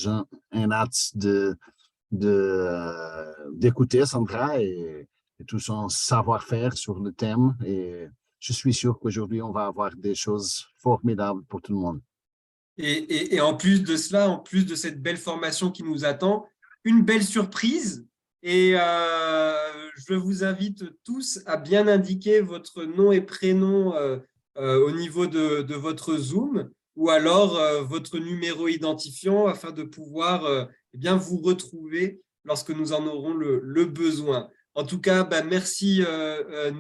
un hâte d'écouter Sandra et tout son savoir-faire sur le thème. Et je suis sûr qu'aujourd'hui, on va avoir des choses formidables pour tout le monde. Et en plus de cela, en plus de cette belle formation qui nous attend, une belle surprise. Et je vous invite tous à bien indiquer votre nom et prénom au niveau de votre Zoom ou alors votre numéro identifiant afin de pouvoir eh bien, vous retrouver lorsque nous en aurons le besoin. En tout cas, bah, merci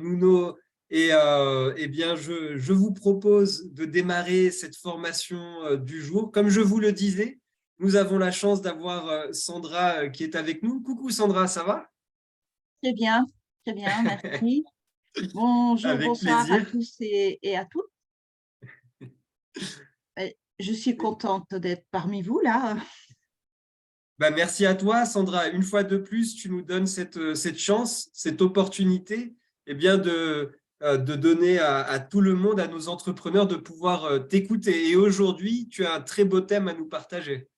Nuno. Et eh bien, je vous propose de démarrer cette formation du jour. Comme je vous le disais, nous avons la chance d'avoir Sandra qui est avec nous. Coucou Sandra, ça va? Très bien, merci. Bonjour, Avec bonsoir à plaisir. tous et à toutes. Je suis contente d'être parmi vous là. Bah, merci à toi, Sandra. Une fois de plus, tu nous donnes cette chance, cette opportunité eh bien, de donner à tout le monde, à nos entrepreneurs, de pouvoir t'écouter. Et aujourd'hui, tu as un très beau thème à nous partager.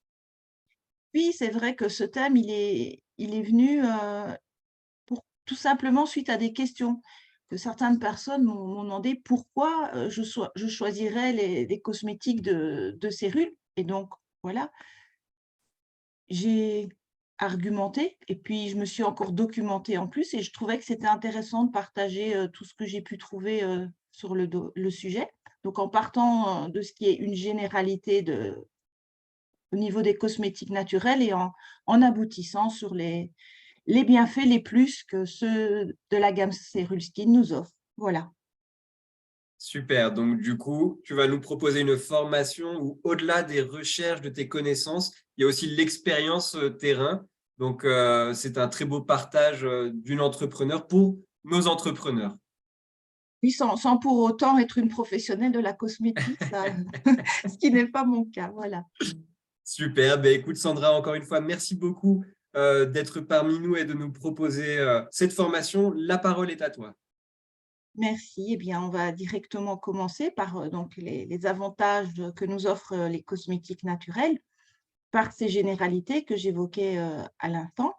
Oui, c'est vrai que ce thème, il est venu pour tout simplement suite à des questions que certaines personnes m'ont demandé pourquoi je choisirais les cosmétiques de Cérul. Et donc, voilà, j'ai argumenté et puis je me suis encore documentée en plus et je trouvais que c'était intéressant de partager tout ce que j'ai pu trouver sur le sujet. Donc, en partant de ce qui est une généralité au niveau des cosmétiques naturels et en aboutissant sur les bienfaits, les plus que ceux de la gamme Cérul Skin nous offre. Voilà. Super. Donc, du coup, tu vas nous proposer une formation où, au-delà des recherches de tes connaissances, il y a aussi l'expérience terrain. Donc, c'est un très beau partage d'une entrepreneur pour nos entrepreneurs. Oui, sans pour autant être une professionnelle de la cosmétique, ça, ce qui n'est pas mon cas. Voilà. Super. Ben, écoute, Sandra, encore une fois, merci beaucoup d'être parmi nous et de nous proposer cette formation. La parole est à toi. Merci. Eh bien, on va directement commencer par donc les avantages que nous offrent les cosmétiques naturels, par ces généralités que j'évoquais à l'instant.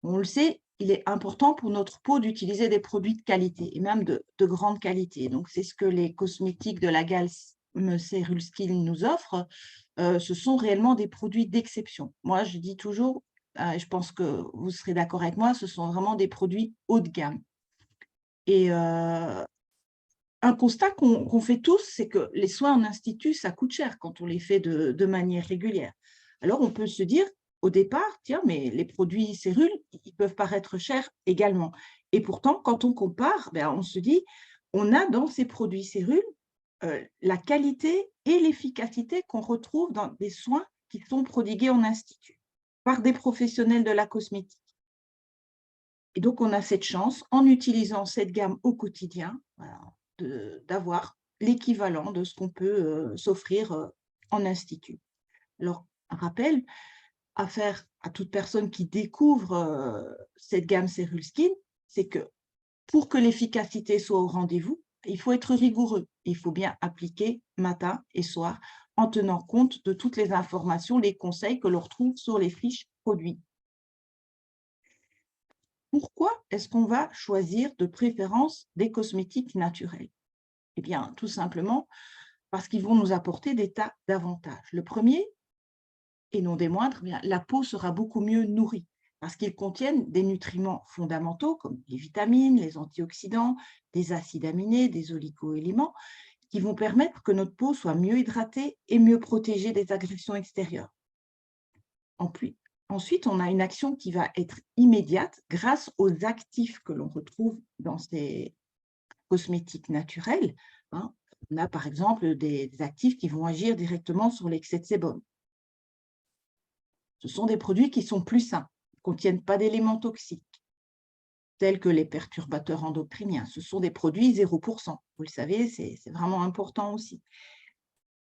On le sait, il est important pour notre peau d'utiliser des produits de qualité et même de grande qualité. Donc, c'est ce que les cosmétiques de la gamme Cérul Skin nous offrent. Ce sont réellement des produits d'exception. Moi, je dis toujours, et je pense que vous serez d'accord avec moi, ce sont vraiment des produits haut de gamme. Et un constat qu'on fait tous, c'est que les soins en institut, ça coûte cher quand on les fait de manière régulière. Alors, on peut se dire, au départ, tiens, mais les produits Cérul, ils peuvent paraître chers également. Et pourtant, quand on compare, ben, on se dit, on a dans ces produits Cérul la qualité et l'efficacité qu'on retrouve dans des soins qui sont prodigués en institut par des professionnels de la cosmétique. Et donc, on a cette chance, en utilisant cette gamme au quotidien, voilà, d'avoir l'équivalent de ce qu'on peut s'offrir en institut. Alors, un rappel à faire à toute personne qui découvre cette gamme Cérul Skin, c'est que pour que l'efficacité soit au rendez-vous, il faut être rigoureux. Il faut bien appliquer matin et soir en tenant compte de toutes les informations, les conseils que l'on retrouve sur les fiches produits. Pourquoi est-ce qu'on va choisir de préférence des cosmétiques naturels? Eh bien, tout simplement parce qu'ils vont nous apporter des tas d'avantages. Le premier, et non des moindres, eh bien, la peau sera beaucoup mieux nourrie parce qu'ils contiennent des nutriments fondamentaux comme les vitamines, les antioxydants, des acides aminés, des oligo-éléments qui vont permettre que notre peau soit mieux hydratée et mieux protégée des agressions extérieures. Ensuite, on a une action qui va être immédiate grâce aux actifs que l'on retrouve dans ces cosmétiques naturels. Hein. On a par exemple des actifs qui vont agir directement sur l'excès de sébum. Ce sont des produits qui sont plus sains, ne contiennent pas d'éléments toxiques, tels que les perturbateurs endocriniens. Ce sont des produits 0%. Vous le savez, c'est vraiment important aussi.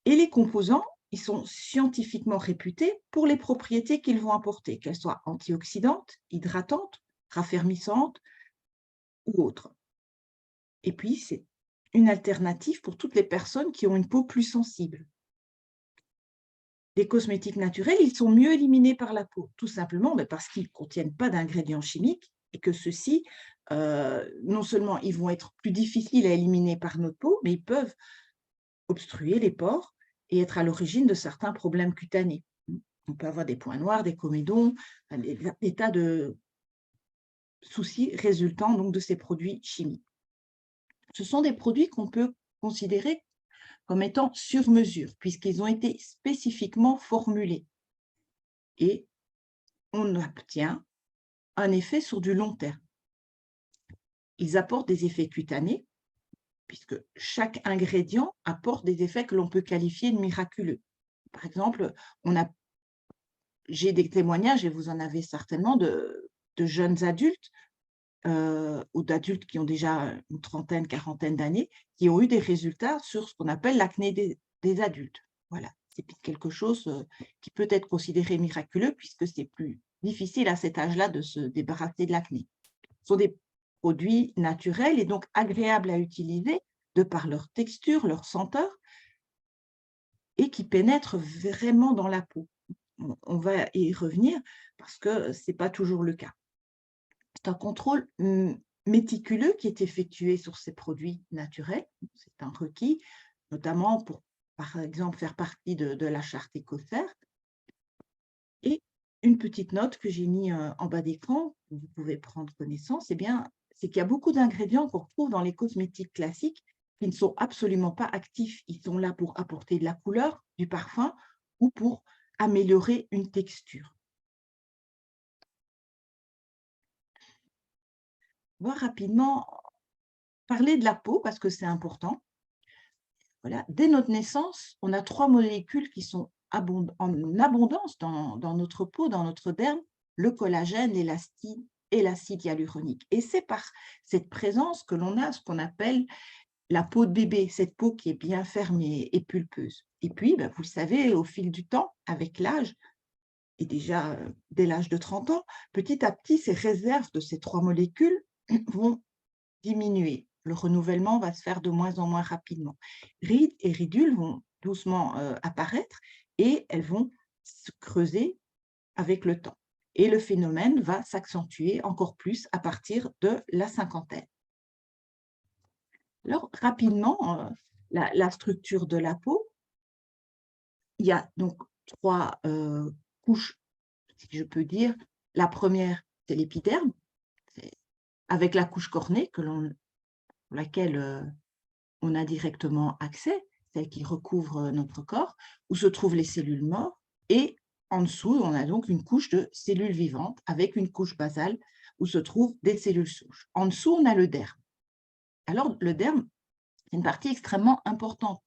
Et les composants, ils sont scientifiquement réputés pour les propriétés qu'ils vont apporter, qu'elles soient antioxydantes, hydratantes, raffermissantes ou autres. Et puis, c'est une alternative pour toutes les personnes qui ont une peau plus sensible. les cosmétiques naturels, ils sont mieux éliminés par la peau, tout simplement parce qu'ils ne contiennent pas d'ingrédients chimiques et que ceux-ci, non seulement ils vont être plus difficiles à éliminer par notre peau, mais ils peuvent obstruer les pores et être à l'origine de certains problèmes cutanés. On peut avoir des points noirs, des comédons, des tas de soucis résultant donc de ces produits chimiques. Ce sont des produits qu'on peut considérer comme étant sur mesure, puisqu'ils ont été spécifiquement formulés. Et on obtient un effet sur du long terme. Ils apportent des effets cutanés, puisque chaque ingrédient apporte des effets que l'on peut qualifier de miraculeux. Par exemple, j'ai des témoignages, et vous en avez certainement, de jeunes adultes ou d'adultes qui ont déjà une trentaine, quarantaine d'années, qui ont eu des résultats sur ce qu'on appelle l'acné des adultes. Voilà, c'est quelque chose qui peut être considéré miraculeux puisque c'est plus difficile à cet âge-là de se débarrasser de l'acné. Ce sont des produits naturels et donc agréables à utiliser de par leur texture, leur senteur et qui pénètrent vraiment dans la peau. On va y revenir parce que ce n'est pas toujours le cas. C'est un contrôle méticuleux qui est effectué sur ces produits naturels. C'est un requis, notamment pour, par exemple, faire partie de la charte écossaire. Et une petite note que j'ai mise en bas d'écran, vous pouvez prendre connaissance, c'est qu'il y a beaucoup d'ingrédients qu'on retrouve dans les cosmétiques classiques qui ne sont absolument pas actifs. Ils sont là pour apporter de la couleur, du parfum ou pour améliorer une texture. On va rapidement parler de la peau parce que c'est important. Voilà. Dès notre naissance, on a 3 molécules qui sont en abondance dans notre peau, dans notre derme, le collagène, l'élastine et l'acide hyaluronique. Et c'est par cette présence que l'on a ce qu'on appelle la peau de bébé, cette peau qui est bien fermée et pulpeuse. Et puis, vous le savez, au fil du temps, avec l'âge, et déjà dès l'âge de 30 ans, petit à petit, ces réserves de ces 3 molécules vont diminuer. Le renouvellement va se faire de moins en moins rapidement. Rides et ridules vont doucement apparaître et elles vont se creuser avec le temps. Et le phénomène va s'accentuer encore plus à partir de la cinquantaine. Alors, rapidement, la structure de la peau, il y a donc 3 couches, si je peux dire. La première, c'est l'épiderme, avec la couche cornée pour laquelle on a directement accès, celle qui recouvre notre corps, où se trouvent les cellules mortes. Et en dessous, on a donc une couche de cellules vivantes avec une couche basale où se trouvent des cellules souches. En dessous, on a le derme. Alors, le derme, c'est une partie extrêmement importante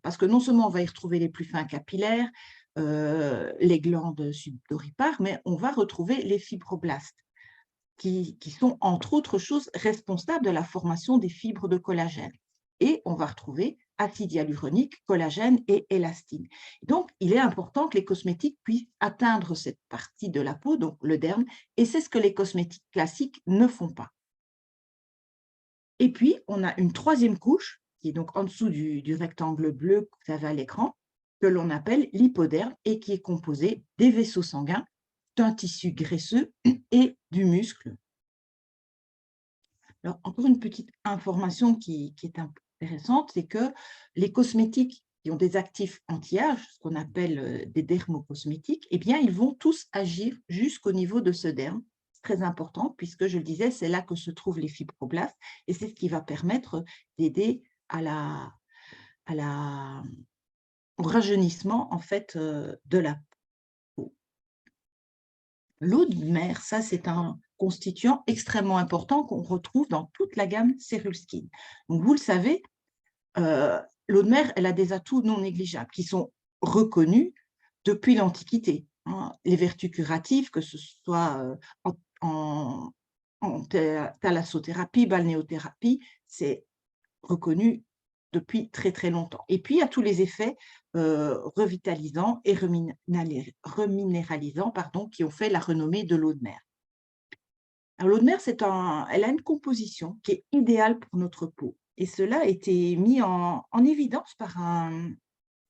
parce que non seulement on va y retrouver les plus fins capillaires, les glandes subdoripares, mais on va retrouver les fibroblastes qui sont, entre autres choses, responsables de la formation des fibres de collagène. Et on va retrouver acide hyaluronique, collagène et élastine. Donc, il est important que les cosmétiques puissent atteindre cette partie de la peau, donc le derme, et c'est ce que les cosmétiques classiques ne font pas. Et puis, on a une troisième couche, qui est donc en dessous du rectangle bleu que vous avez à l'écran, que l'on appelle l'hypoderme et qui est composé des vaisseaux sanguins, d'un tissu graisseux et du muscle. Alors, encore une petite information qui est intéressante, c'est que les cosmétiques qui ont des actifs anti-âge, ce qu'on appelle des dermocosmétiques, eh bien, ils vont tous agir jusqu'au niveau de ce derme. C'est très important puisque, je le disais, c'est là que se trouvent les fibroblastes et c'est ce qui va permettre d'aider au rajeunissement en fait, de la peau. L'eau de mer, ça, c'est un constituant extrêmement important qu'on retrouve dans toute la gamme Cérul Skin. Donc, vous le savez, l'eau de mer, elle a des atouts non négligeables qui sont reconnus depuis l'Antiquité. Hein. Les vertus curatives, que ce soit en thalassothérapie, balnéothérapie, c'est reconnu depuis très très longtemps. Et puis, il y a tous les effets revitalisants et reminéralisants qui ont fait la renommée de l'eau de mer. Alors, l'eau de mer, elle a une composition qui est idéale pour notre peau. Et cela a été mis en évidence par un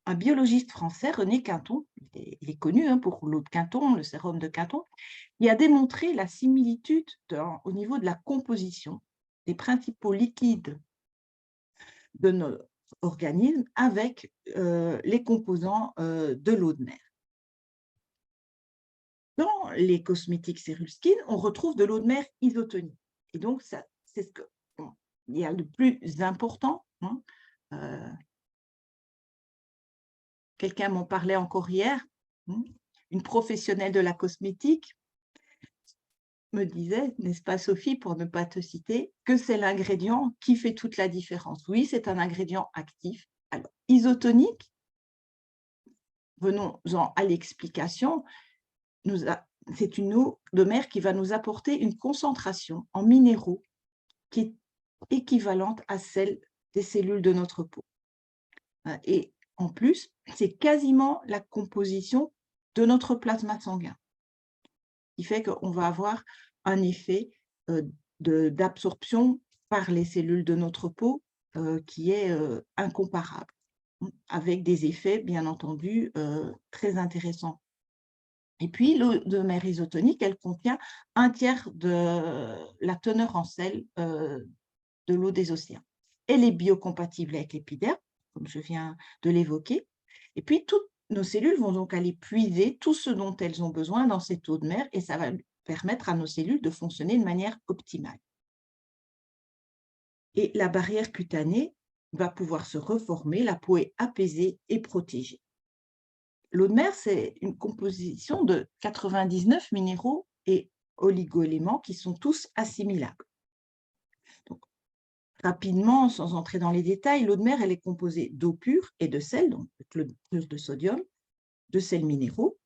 un biologiste français, René Quinton, il est connu pour l'eau de Quinton, le sérum de Quinton, qui a démontré la similitude au niveau de la composition des principaux liquides de nos organismes avec les composants de l'eau de mer. Dans les cosmétiques Cérulskin, on retrouve de l'eau de mer isotonique. Et donc, c'est ce qu'il y a de plus important. Quelqu'un m'en parlait encore hier, une professionnelle de la cosmétique me disait, n'est-ce pas Sophie, pour ne pas te citer, que c'est l'ingrédient qui fait toute la différence. Oui, c'est un ingrédient actif. Alors, isotonique, venons-en à l'explication, c'est une eau de mer qui va nous apporter une concentration en minéraux qui est équivalente à celle des cellules de notre peau. Et en plus, c'est quasiment la composition de notre plasma sanguin, qui fait qu'on va avoir un effet d'absorption par les cellules de notre peau qui est incomparable, avec des effets, bien entendu, très intéressants. Et puis, l'eau de mer isotonique, elle contient un tiers de la teneur en sel de l'eau des océans. Elle est biocompatible avec l'épiderme, comme je viens de l'évoquer. Et puis, toutes nos cellules vont donc aller puiser tout ce dont elles ont besoin dans cette eau de mer et ça va permettre à nos cellules de fonctionner de manière optimale. Et la barrière cutanée va pouvoir se reformer, la peau est apaisée et protégée. L'eau de mer, c'est une composition de 99 minéraux et oligoéléments qui sont tous assimilables. Donc, rapidement, sans entrer dans les détails, l'eau de mer, elle est composée d'eau pure et de sel, donc de sodium, de sels minéraux,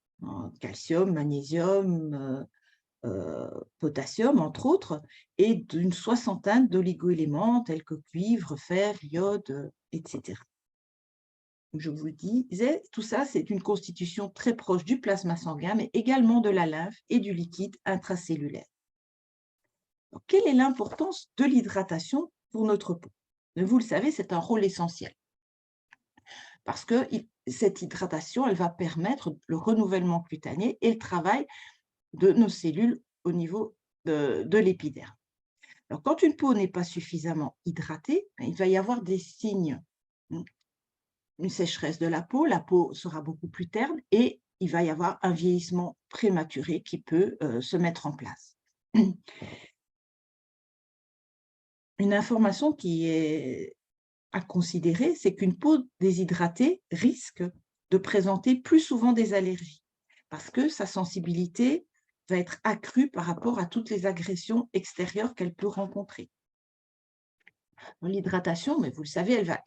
calcium, magnésium, potassium, entre autres, et d'une soixantaine d'oligoéléments tels que cuivre, fer, iode, etc. Je vous le disais, tout ça, c'est une constitution très proche du plasma sanguin, mais également de la lymphe et du liquide intracellulaire. Donc, quelle est l'importance de l'hydratation pour notre peau? Vous le savez, c'est un rôle essentiel. Parce que cette hydratation, elle va permettre le renouvellement cutané et le travail de nos cellules au niveau de l'épiderme. Alors, quand une peau n'est pas suffisamment hydratée, il va y avoir des signes. Une sécheresse de la peau sera beaucoup plus terne et il va y avoir un vieillissement prématuré qui peut se mettre en place. Une information qui est à considérer, c'est qu'une peau déshydratée risque de présenter plus souvent des allergies parce que sa sensibilité va être accrue par rapport à toutes les agressions extérieures qu'elle peut rencontrer. L'hydratation, mais vous le savez, elle va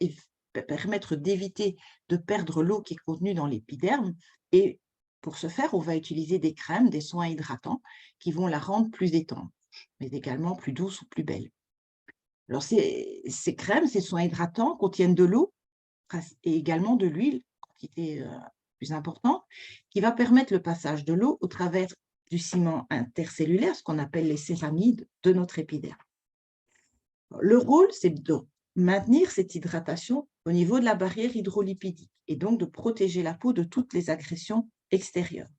permettre d'éviter de perdre l'eau qui est contenue dans l'épiderme. Et pour ce faire, on va utiliser des crèmes, des soins hydratants qui vont la rendre plus étanche, mais également plus douce ou plus belle. Alors, ces crèmes, ces soins hydratants contiennent de l'eau et également de l'huile, quantité plus importante, qui va permettre le passage de l'eau au travers du ciment intercellulaire, ce qu'on appelle les céramides de notre épiderme. Le rôle, c'est de maintenir cette hydratation au niveau de la barrière hydrolipidique et donc de protéger la peau de toutes les agressions extérieures.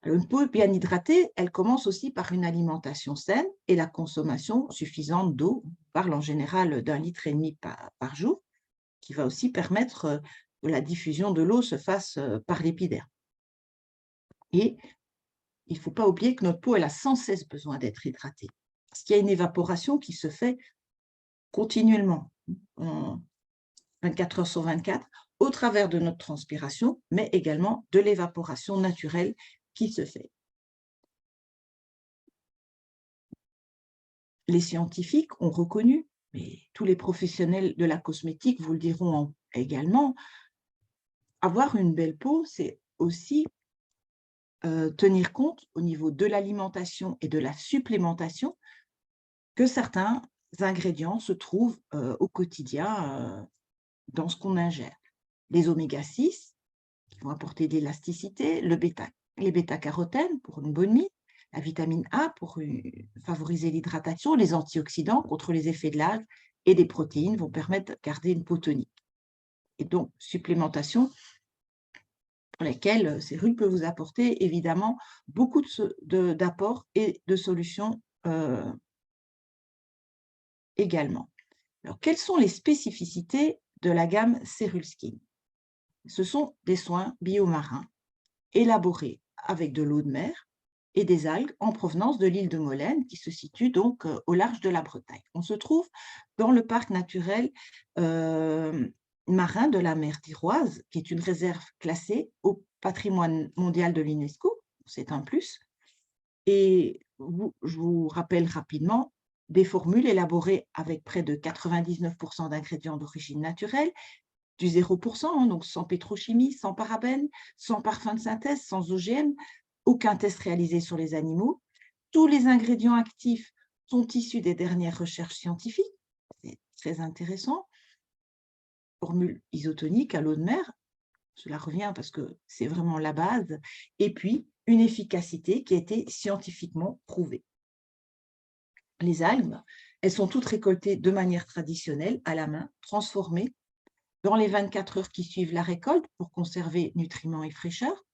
Alors, une peau bien hydratée, elle commence aussi par une alimentation saine et la consommation suffisante d'eau. On parle en général d'1,5 litre par jour, qui va aussi permettre que la diffusion de l'eau se fasse par l'épiderme. Et il ne faut pas oublier que notre peau, elle a sans cesse besoin d'être hydratée, parce qu'il y a une évaporation qui se fait continuellement, 24 heures sur 24, au travers de notre transpiration, mais également de l'évaporation naturelle qui se fait. Les scientifiques ont reconnu, mais tous les professionnels de la cosmétique vous le diront également, avoir une belle peau, c'est aussi tenir compte au niveau de l'alimentation et de la supplémentation que certains ingrédients se trouvent au quotidien dans ce qu'on ingère. Les oméga-6 qui vont apporter de l'élasticité, les bêta-carotènes pour une bonne mine, la vitamine A pour favoriser l'hydratation, les antioxydants contre les effets de l'âge et des protéines vont permettre de garder une peau tonique. et donc supplémentation pour lesquelles Cérul peut vous apporter évidemment beaucoup d'apports et de solutions également. Alors, quelles sont les spécificités de la gamme Cérul Skin? Ce sont des soins biomarins élaborés avec de l'eau de mer et des algues en provenance de l'île de Molène, qui se situe donc au large de la Bretagne. On se trouve dans le parc naturel marin de la mer d'Iroise, qui est une réserve classée au patrimoine mondial de l'UNESCO, c'est un plus. Et je vous rappelle rapidement des formules élaborées avec près de 99% d'ingrédients d'origine naturelle, du 0%, donc sans pétrochimie, sans parabènes, sans parfum de synthèse, sans OGM, aucun test réalisé sur les animaux. Tous les ingrédients actifs sont issus des dernières recherches scientifiques, c'est très intéressant. Formule isotonique à l'eau de mer, cela revient parce que c'est vraiment la base, et puis une efficacité qui a été scientifiquement prouvée. Les algues, elles sont toutes récoltées de manière traditionnelle, à la main, transformées dans les 24 heures qui suivent la récolte pour conserver nutriments et fraîcheur.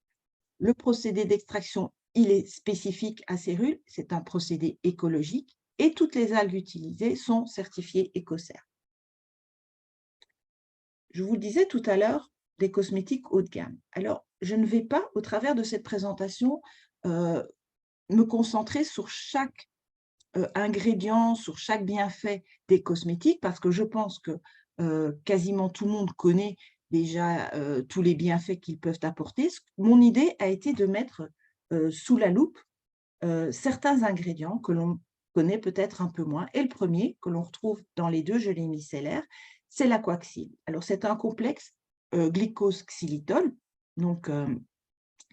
Le procédé d'extraction, il est spécifique à Cérul, c'est un procédé écologique et toutes les algues utilisées sont certifiées Écocert. Je vous le disais tout à l'heure, des cosmétiques haut de gamme. Alors, je ne vais pas, au travers de cette présentation, me concentrer sur chaque ingrédient, sur chaque bienfait des cosmétiques, parce que je pense que quasiment tout le monde connaît déjà tous les bienfaits qu'ils peuvent apporter. Mon idée a été de mettre sous la loupe certains ingrédients que l'on connaît peut-être un peu moins. Et le premier, que l'on retrouve dans les deux gelées micellaires, c'est l'aquaxyl. Alors, c'est un complexe glycose-xylitol. Donc,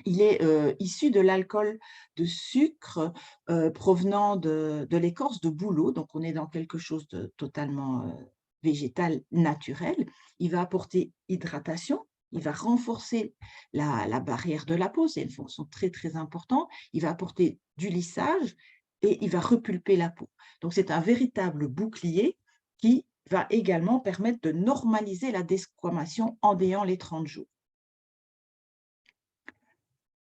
il est issu de l'alcool de sucre provenant de l'écorce de bouleau. Donc, on est dans quelque chose de totalement végétal, naturel. Il va apporter hydratation. Il va renforcer la barrière de la peau. C'est une fonction très, très importante. Il va apporter du lissage et il va repulper la peau. Donc, c'est un véritable bouclier qui va également permettre de normaliser la desquamation en déant les 30 jours.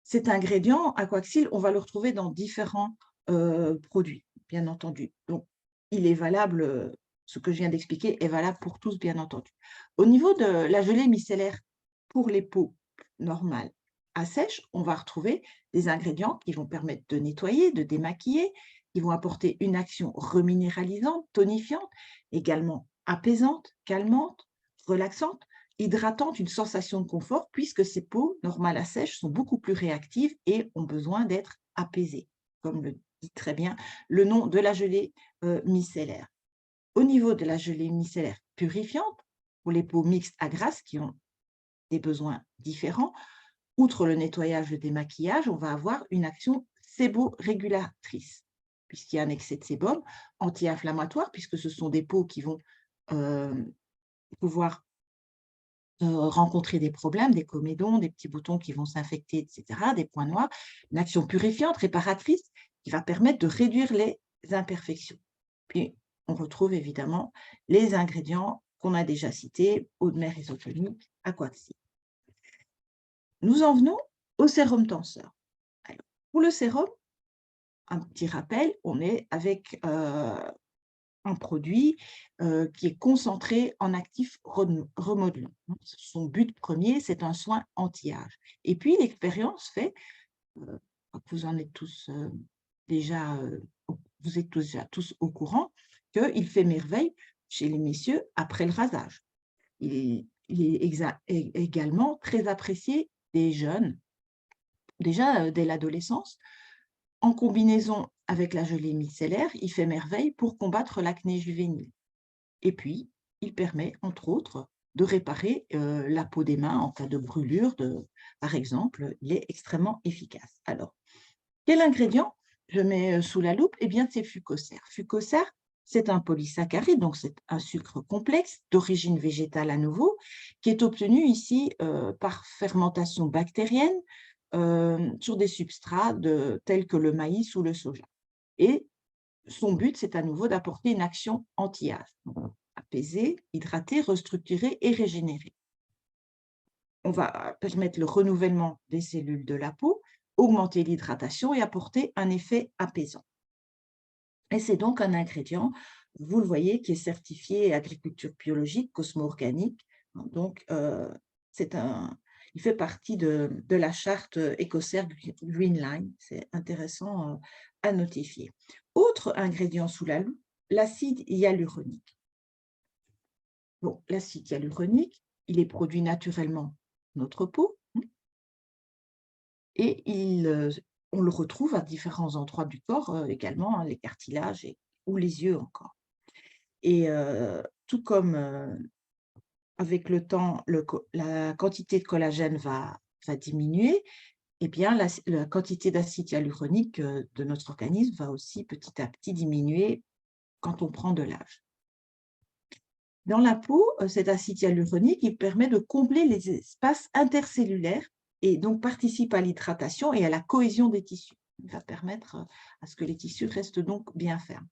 Cet ingrédient, aquaxyl, on va le retrouver dans différents produits, bien entendu. Donc, il est valable, ce que je viens d'expliquer est valable pour tous, bien entendu. Au niveau de la gelée micellaire pour les peaux normales à sèche, on va retrouver des ingrédients qui vont permettre de nettoyer, de démaquiller, qui vont apporter une action reminéralisante, tonifiante, également apaisante, calmante, relaxante, hydratante, une sensation de confort, puisque ces peaux normales à sèche sont beaucoup plus réactives et ont besoin d'être apaisées, comme le dit très bien le nom de la gelée micellaire. Au niveau de la gelée micellaire purifiante, pour les peaux mixtes à grasses qui ont des besoins différents, outre le nettoyage, le démaquillage, on va avoir une action séborégulatrice, puisqu'il y a un excès de sébum, anti-inflammatoire, puisque ce sont des peaux qui vont pouvoir rencontrer des problèmes, des comédons, des petits boutons qui vont s'infecter, etc., des points noirs, une action purifiante, réparatrice, qui va permettre de réduire les imperfections. Puis, on retrouve évidemment les ingrédients qu'on a déjà cités, eau de mer isotonique, aquaxyl. Nous en venons au sérum tenseur. Alors, pour le sérum, un petit rappel, on est avec un produit qui est concentré en actif remodelant. Son but premier, c'est un soin anti-âge. Et puis, l'expérience fait, vous en êtes tous déjà, vous êtes déjà tous au courant, qu'il fait merveille chez les messieurs après le rasage. Il est également très apprécié des jeunes, déjà dès l'adolescence. En combinaison avec la gelée micellaire, il fait merveille pour combattre l'acné juvénile. Et puis, il permet, entre autres, de réparer la peau des mains en cas de brûlure, par exemple. Il est extrêmement efficace. Alors, quel ingrédient je mets sous la loupe? Eh bien, c'est Fucocer. Fucocer, c'est un polysaccharide, donc c'est un sucre complexe d'origine végétale à nouveau, qui est obtenu ici par fermentation bactérienne, sur des substrats tels que le maïs ou le soja. Et son but, c'est à nouveau d'apporter une action anti-âge. Apaiser, hydrater, restructurer et régénérer. on va permettre le renouvellement des cellules de la peau, augmenter l'hydratation et apporter un effet apaisant. Et c'est donc un ingrédient, vous le voyez, qui est certifié agriculture biologique, cosmo-organique. Donc, il fait partie de la charte écossaise Green Line. C'est intéressant à notifier. Autre ingrédient sous la loupe, l'acide hyaluronique. Bon, l'acide hyaluronique, il est produit naturellement dans notre peau et on le retrouve à différents endroits du corps également, hein, les cartilages ou les yeux encore. Et tout comme avec le temps, la quantité de collagène va diminuer, eh bien, la quantité d'acide hyaluronique de notre organisme va aussi petit à petit diminuer quand on prend de l'âge. Dans la peau, cet acide hyaluronique, il permet de combler les espaces intercellulaires et donc participe à l'hydratation et à la cohésion des tissus. Il va permettre à ce que les tissus restent donc bien fermes.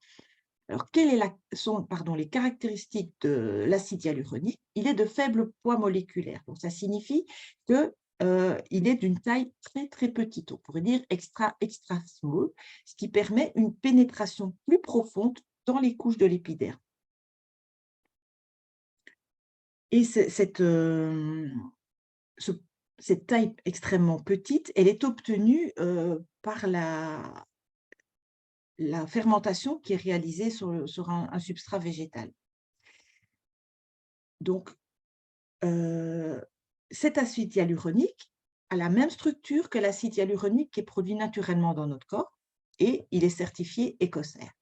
Alors, quelles sont les caractéristiques de l'acide hyaluronique? Il est de faible poids moléculaire. Donc, ça signifie qu'il est d'une taille très, très petite. On pourrait dire extra small, ce qui permet une pénétration plus profonde dans les couches de l'épiderme. Et cette taille extrêmement petite, elle est obtenue par la fermentation qui est réalisée sur un substrat végétal. Donc, cet acide hyaluronique a la même structure que l'acide hyaluronique qui est produit naturellement dans notre corps et il est certifié écossaire.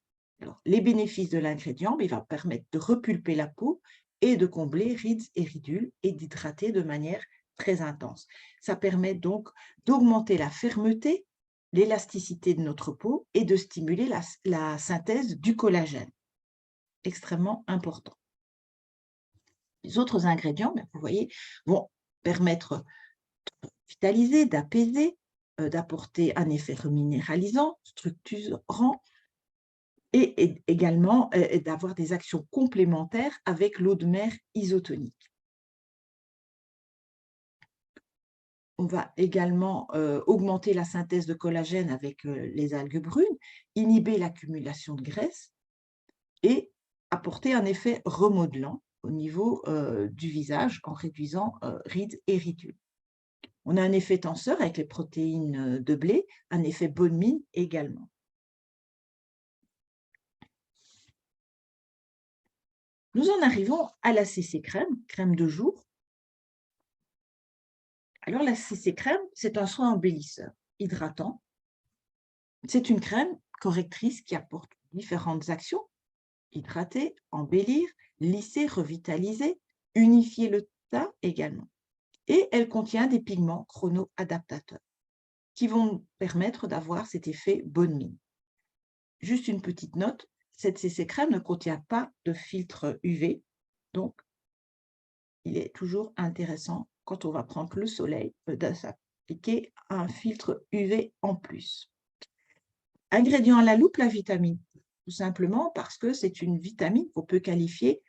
Alors, les bénéfices de l'ingrédient, il va permettre de repulper la peau et de combler rides et ridules et d'hydrater de manière très intense. Ça permet donc d'augmenter la fermeté, l'élasticité de notre peau et de stimuler la synthèse du collagène. Extrêmement important. Les autres ingrédients, vous voyez, vont permettre de vitaliser, d'apaiser, d'apporter un effet reminéralisant, structurant, et également d'avoir des actions complémentaires avec l'eau de mer isotonique. On va également augmenter la synthèse de collagène avec les algues brunes, inhiber l'accumulation de graisse et apporter un effet remodelant au niveau du visage en réduisant rides et ridules. On a un effet tenseur avec les protéines de blé, un effet bonne mine également. Nous en arrivons à la CC crème, crème de jour. Alors la CC crème, c'est un soin embellisseur, hydratant. C'est une crème correctrice qui apporte différentes actions: hydrater, embellir, lisser, revitaliser, unifier le teint également. Et elle contient des pigments chrono-adaptateurs qui vont permettre d'avoir cet effet bonne mine. Juste une petite note, cette CC crème ne contient pas de filtre UV, donc il est toujours intéressant quand on va prendre le soleil de s'appliquer un filtre UV en plus. Ingrédient à la loupe, la vitamine, tout simplement parce que c'est une vitamine qu'on peut qualifier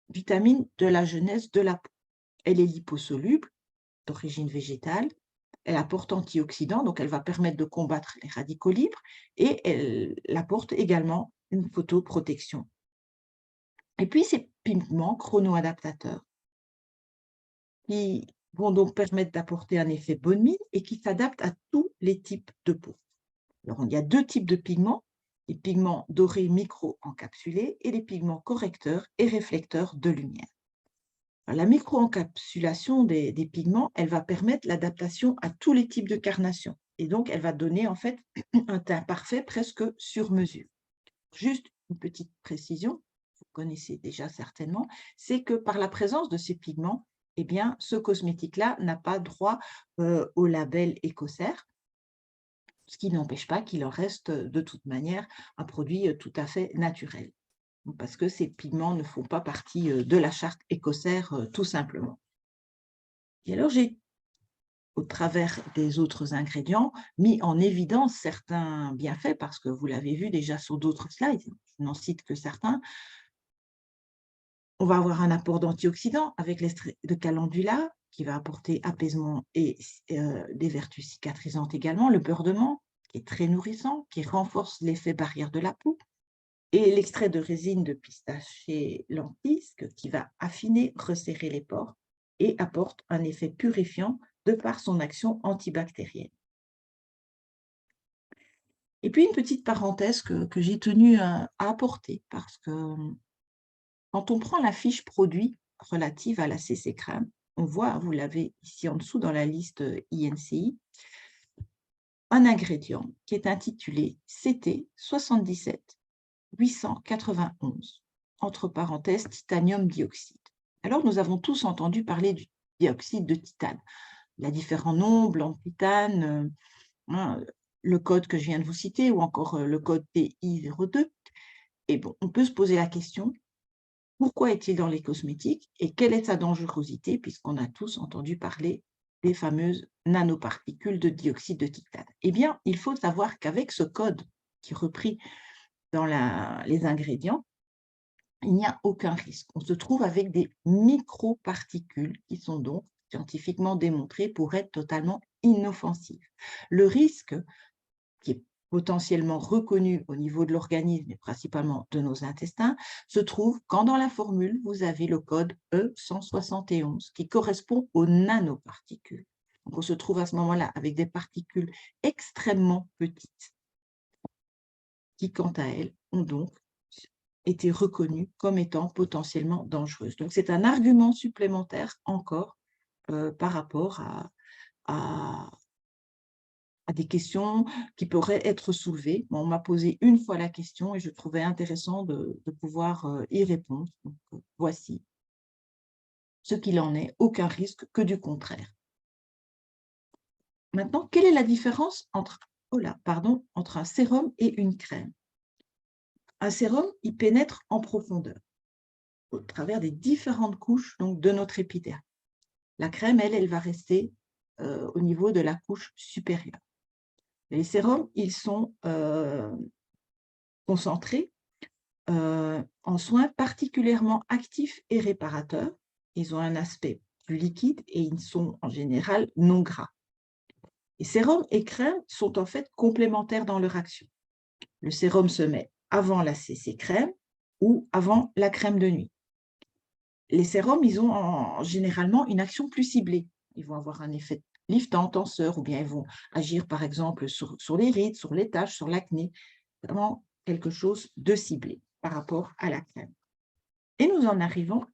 vitamine de la jeunesse de la peau. Elle est liposoluble, d'origine végétale, elle apporte antioxydants, donc elle va permettre de combattre les radicaux libres et elle apporte également une photoprotection. Et puis ces pigments chrono-adaptateurs qui vont donc permettre d'apporter un effet bonne mine et qui s'adaptent à tous les types de peau. Alors, il y a deux types de pigments, les pigments dorés micro-encapsulés et les pigments correcteurs et réflecteurs de lumière. La micro-encapsulation des pigments, elle va permettre l'adaptation à tous les types de carnation. Et donc, elle va donner en fait un teint parfait presque sur mesure. Juste une petite précision, vous connaissez déjà certainement, c'est que par la présence de ces pigments, eh bien, ce cosmétique-là n'a pas droit au label écossaire, ce qui n'empêche pas qu'il en reste de toute manière un produit tout à fait naturel, parce que ces pigments ne font pas partie de la charte écossaire tout simplement. Et alors, j'ai, au travers des autres ingrédients, mis en évidence certains bienfaits, parce que vous l'avez vu déjà sur d'autres slides, je n'en cite que certains. On va avoir un apport d'antioxydants avec l'extrait de calendula, qui va apporter apaisement et des vertus cicatrisantes également, le beurre de menthe, qui est très nourrissant, qui renforce l'effet barrière de la peau, et l'extrait de résine de pistaché lentisque, qui va affiner, resserrer les pores et apporte un effet purifiant de par son action antibactérienne. Et puis, une petite parenthèse que j'ai tenu à apporter, parce que quand on prend la fiche produit relative à la CC Crème, on voit, vous l'avez ici en dessous dans la liste INCI, un ingrédient qui est intitulé CT 77 891, entre parenthèses, titanium dioxyde. Alors, nous avons tous entendu parler du dioxyde de titane. Il y a différents noms, blanc de titane, le code que je viens de vous citer, ou encore le code PI02. Et bon, on peut se poser la question, pourquoi est-il dans les cosmétiques et quelle est sa dangerosité, puisqu'on a tous entendu parler des fameuses nanoparticules de dioxyde de titane. Eh bien, il faut savoir qu'avec ce code qui est repris dans les ingrédients, il n'y a aucun risque. On se trouve avec des microparticules qui sont donc scientifiquement démontrées pour être totalement inoffensives. Le risque, qui est potentiellement reconnu au niveau de l'organisme et principalement de nos intestins, se trouve quand dans la formule, vous avez le code E171 qui correspond aux nanoparticules. Donc, on se trouve à ce moment-là avec des particules extrêmement petites qui, quant à elles, ont donc été reconnues comme étant potentiellement dangereuses. Donc, c'est un argument supplémentaire encore par rapport à des questions qui pourraient être soulevées. Bon, on m'a posé une fois la question et je trouvais intéressant de pouvoir y répondre. Donc, voici ce qu'il en est, aucun risque que du contraire. Maintenant, quelle est la différence entre un sérum et une crème? Un sérum, il pénètre en profondeur au travers des différentes couches donc, de notre épiderme. La crème, elle va rester au niveau de la couche supérieure. Les sérums, ils sont concentrés en soins particulièrement actifs et réparateurs. Ils ont un aspect plus liquide et ils sont en général non gras. Les sérums et crèmes sont en fait complémentaires dans leur action. Le sérum se met avant la CC crème ou avant la crème de nuit. Les sérums, ils ont généralement une action plus ciblée. Ils vont avoir un effet liftant, tenseur, ou bien ils vont agir par exemple sur les rides, sur les taches, sur l'acné. Vraiment quelque chose de ciblé par rapport à la crème. Et nous en arrivons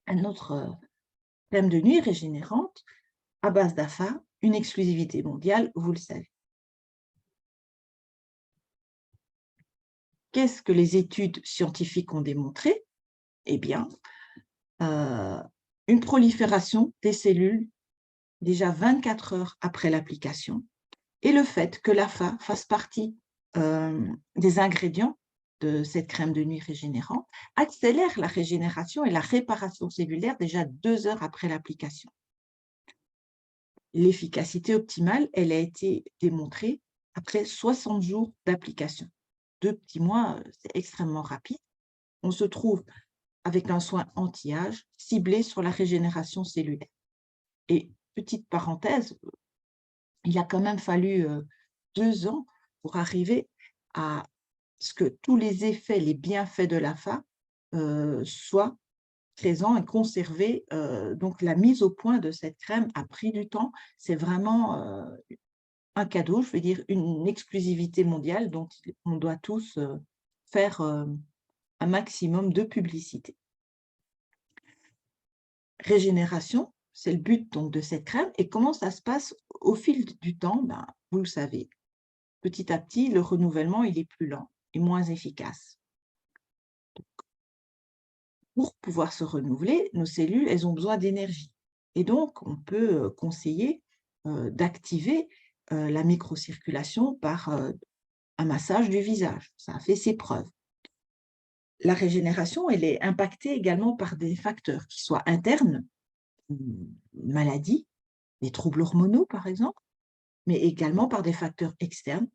à notre crème de nuit régénérante à base d'AFA, une exclusivité mondiale, vous le savez. Qu'est-ce que les études scientifiques ont démontré? Eh bien, une prolifération des cellules déjà 24 heures après l'application et le fait que l'AFA fasse partie des ingrédients de cette crème de nuit régénérante accélère la régénération et la réparation cellulaire déjà 2 heures après l'application. L'efficacité optimale, elle a été démontrée après 60 jours d'application. 2 petits mois, c'est extrêmement rapide. On se trouve avec un soin anti-âge ciblé sur la régénération cellulaire. Et petite parenthèse, il a quand même fallu 2 ans pour arriver à ce que tous les effets, les bienfaits de l'AFA soient présents et conservés. Donc, la mise au point de cette crème a pris du temps. C'est vraiment un cadeau, je veux dire une exclusivité mondiale dont on doit tous faire un maximum de publicité. Régénération, c'est le but donc de cette crème. Et comment ça se passe au fil du temps? Vous le savez, petit à petit, le renouvellement il est plus lent et moins efficace. Donc, pour pouvoir se renouveler, nos cellules, elles ont besoin d'énergie. Et donc, on peut conseiller d'activer la microcirculation par un massage du visage. Ça a fait ses preuves. La régénération, elle est impactée également par des facteurs qui soient internes, maladies, des troubles hormonaux par exemple, mais également par des facteurs externes,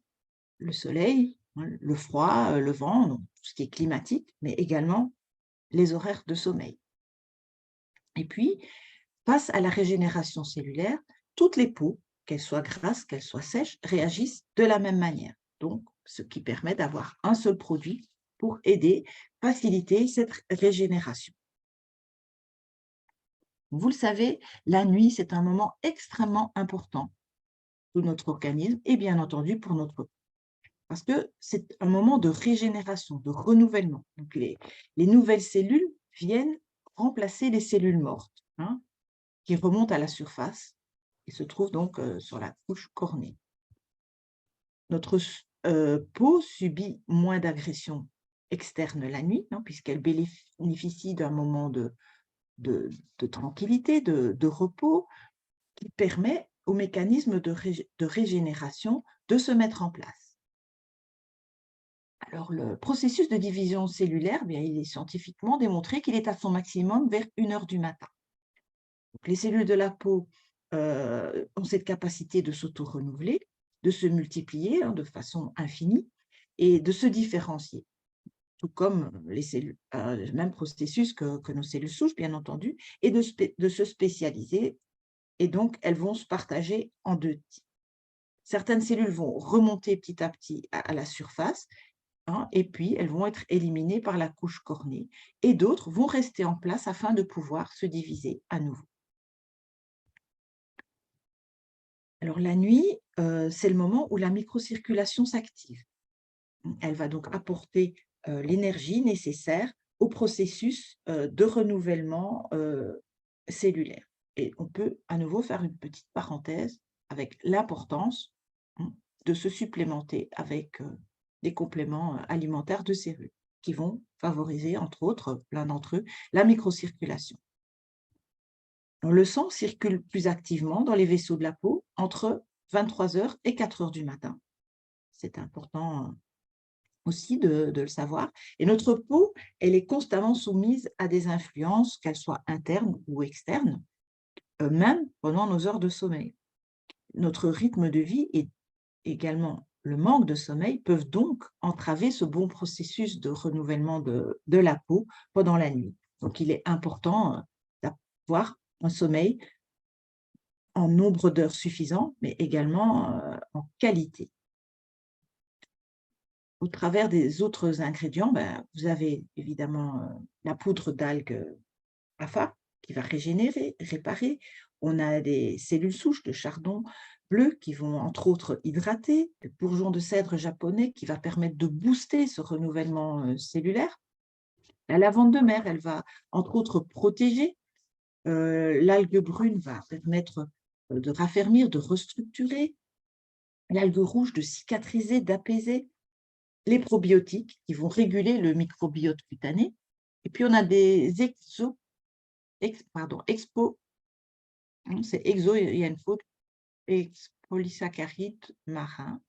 le soleil, le froid, le vent, donc tout ce qui est climatique, mais également les horaires de sommeil. Et puis, Face à la régénération cellulaire, toutes les peaux, qu'elles soient grasses, qu'elles soient sèches, réagissent de la même manière. Donc, ce qui permet d'avoir un seul produit pour aider, faciliter cette régénération. Vous le savez, la nuit, c'est un moment extrêmement important pour notre organisme et bien entendu pour notre peau. Parce que c'est un moment de régénération, de renouvellement. Donc, les nouvelles cellules viennent remplacer les cellules mortes, hein, qui remontent à la surface et se trouvent donc sur la couche cornée. Notre peau subit moins d'agression externe la nuit, hein, puisqu'elle bénéficie d'un moment de tranquillité, de repos, qui permet au mécanisme de régénération de se mettre en place. Alors, le processus de division cellulaire, bien, il est scientifiquement démontré qu'il est à son maximum vers 1 heure du matin. Donc, les cellules de la peau ont cette capacité de s'auto-renouveler, de se multiplier de façon infinie et de se différencier, tout comme les cellules, le même processus que nos cellules souches, bien entendu, et de se spécialiser. Et donc, elles vont se partager en 2 types. Certaines cellules vont remonter petit à petit à la surface, hein, et puis elles vont être éliminées par la couche cornée, et d'autres vont rester en place afin de pouvoir se diviser à nouveau. Alors, la nuit, c'est le moment où la microcirculation s'active. Elle va donc apporter l'énergie nécessaire au processus de renouvellement cellulaire. Et on peut à nouveau faire une petite parenthèse avec l'importance de se supplémenter avec des compléments alimentaires de cellules qui vont favoriser, entre autres, l'un d'entre eux, la microcirculation. Le sang circule plus activement dans les vaisseaux de la peau entre 23 h et 4 h du matin. C'est important aussi de le savoir. Et notre peau, elle est constamment soumise à des influences, qu'elles soient internes ou externes, même pendant nos heures de sommeil. Notre rythme de vie et également le manque de sommeil peuvent donc entraver ce bon processus de renouvellement de la peau pendant la nuit. Donc, il est important d'avoir un sommeil en nombre d'heures suffisant, mais également en qualité. Au travers des autres ingrédients, vous avez évidemment la poudre d'algues AFA qui va régénérer, réparer. On a des cellules souches de chardon bleu qui vont entre autres hydrater, le bourgeon de cèdre japonais qui va permettre de booster ce renouvellement cellulaire. La lavande de mer, elle va entre autres protéger. L'algue brune va permettre de raffermir, de restructurer. L'algue rouge de cicatriser, d'apaiser. Les probiotiques qui vont réguler le microbiote cutané. Et puis, on a des polysaccharides marins,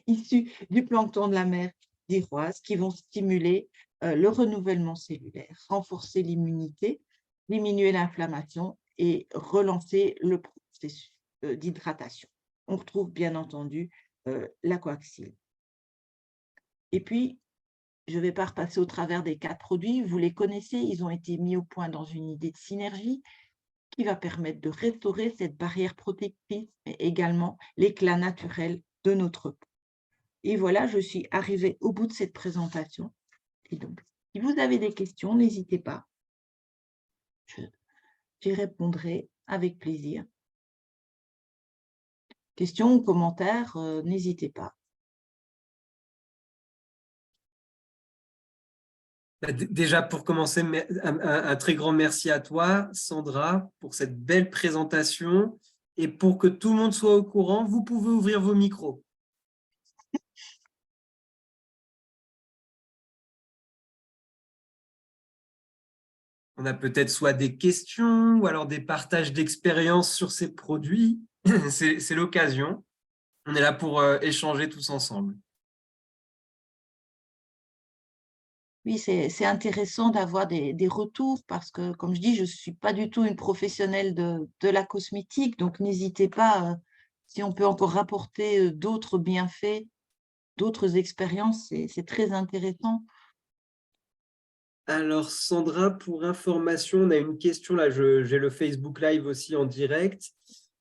issus du plancton de la mer d'Iroise qui vont stimuler le renouvellement cellulaire, renforcer l'immunité, diminuer l'inflammation et relancer le processus d'hydratation. On retrouve bien entendu la coaxile. Et puis, je ne vais pas repasser au travers des 4 produits, vous les connaissez, ils ont été mis au point dans une idée de synergie qui va permettre de restaurer cette barrière protectrice, mais également l'éclat naturel de notre peau. Et voilà, je suis arrivée au bout de cette présentation. Et donc, si vous avez des questions, n'hésitez pas. J'y répondrai avec plaisir. Questions ou commentaires, n'hésitez pas. Déjà, pour commencer, un très grand merci à toi, Sandra, pour cette belle présentation. Et pour que tout le monde soit au courant, vous pouvez ouvrir vos micros. On a peut-être soit des questions ou alors des partages d'expériences sur ces produits. C'est l'occasion. On est là pour échanger tous ensemble. Oui, c'est intéressant d'avoir des retours parce que, comme je dis, je ne suis pas du tout une professionnelle de la cosmétique, donc n'hésitez pas, si on peut encore rapporter d'autres bienfaits, d'autres expériences, c'est très intéressant. Alors, Sandra, pour information, on a une question là. J'ai le Facebook Live aussi en direct.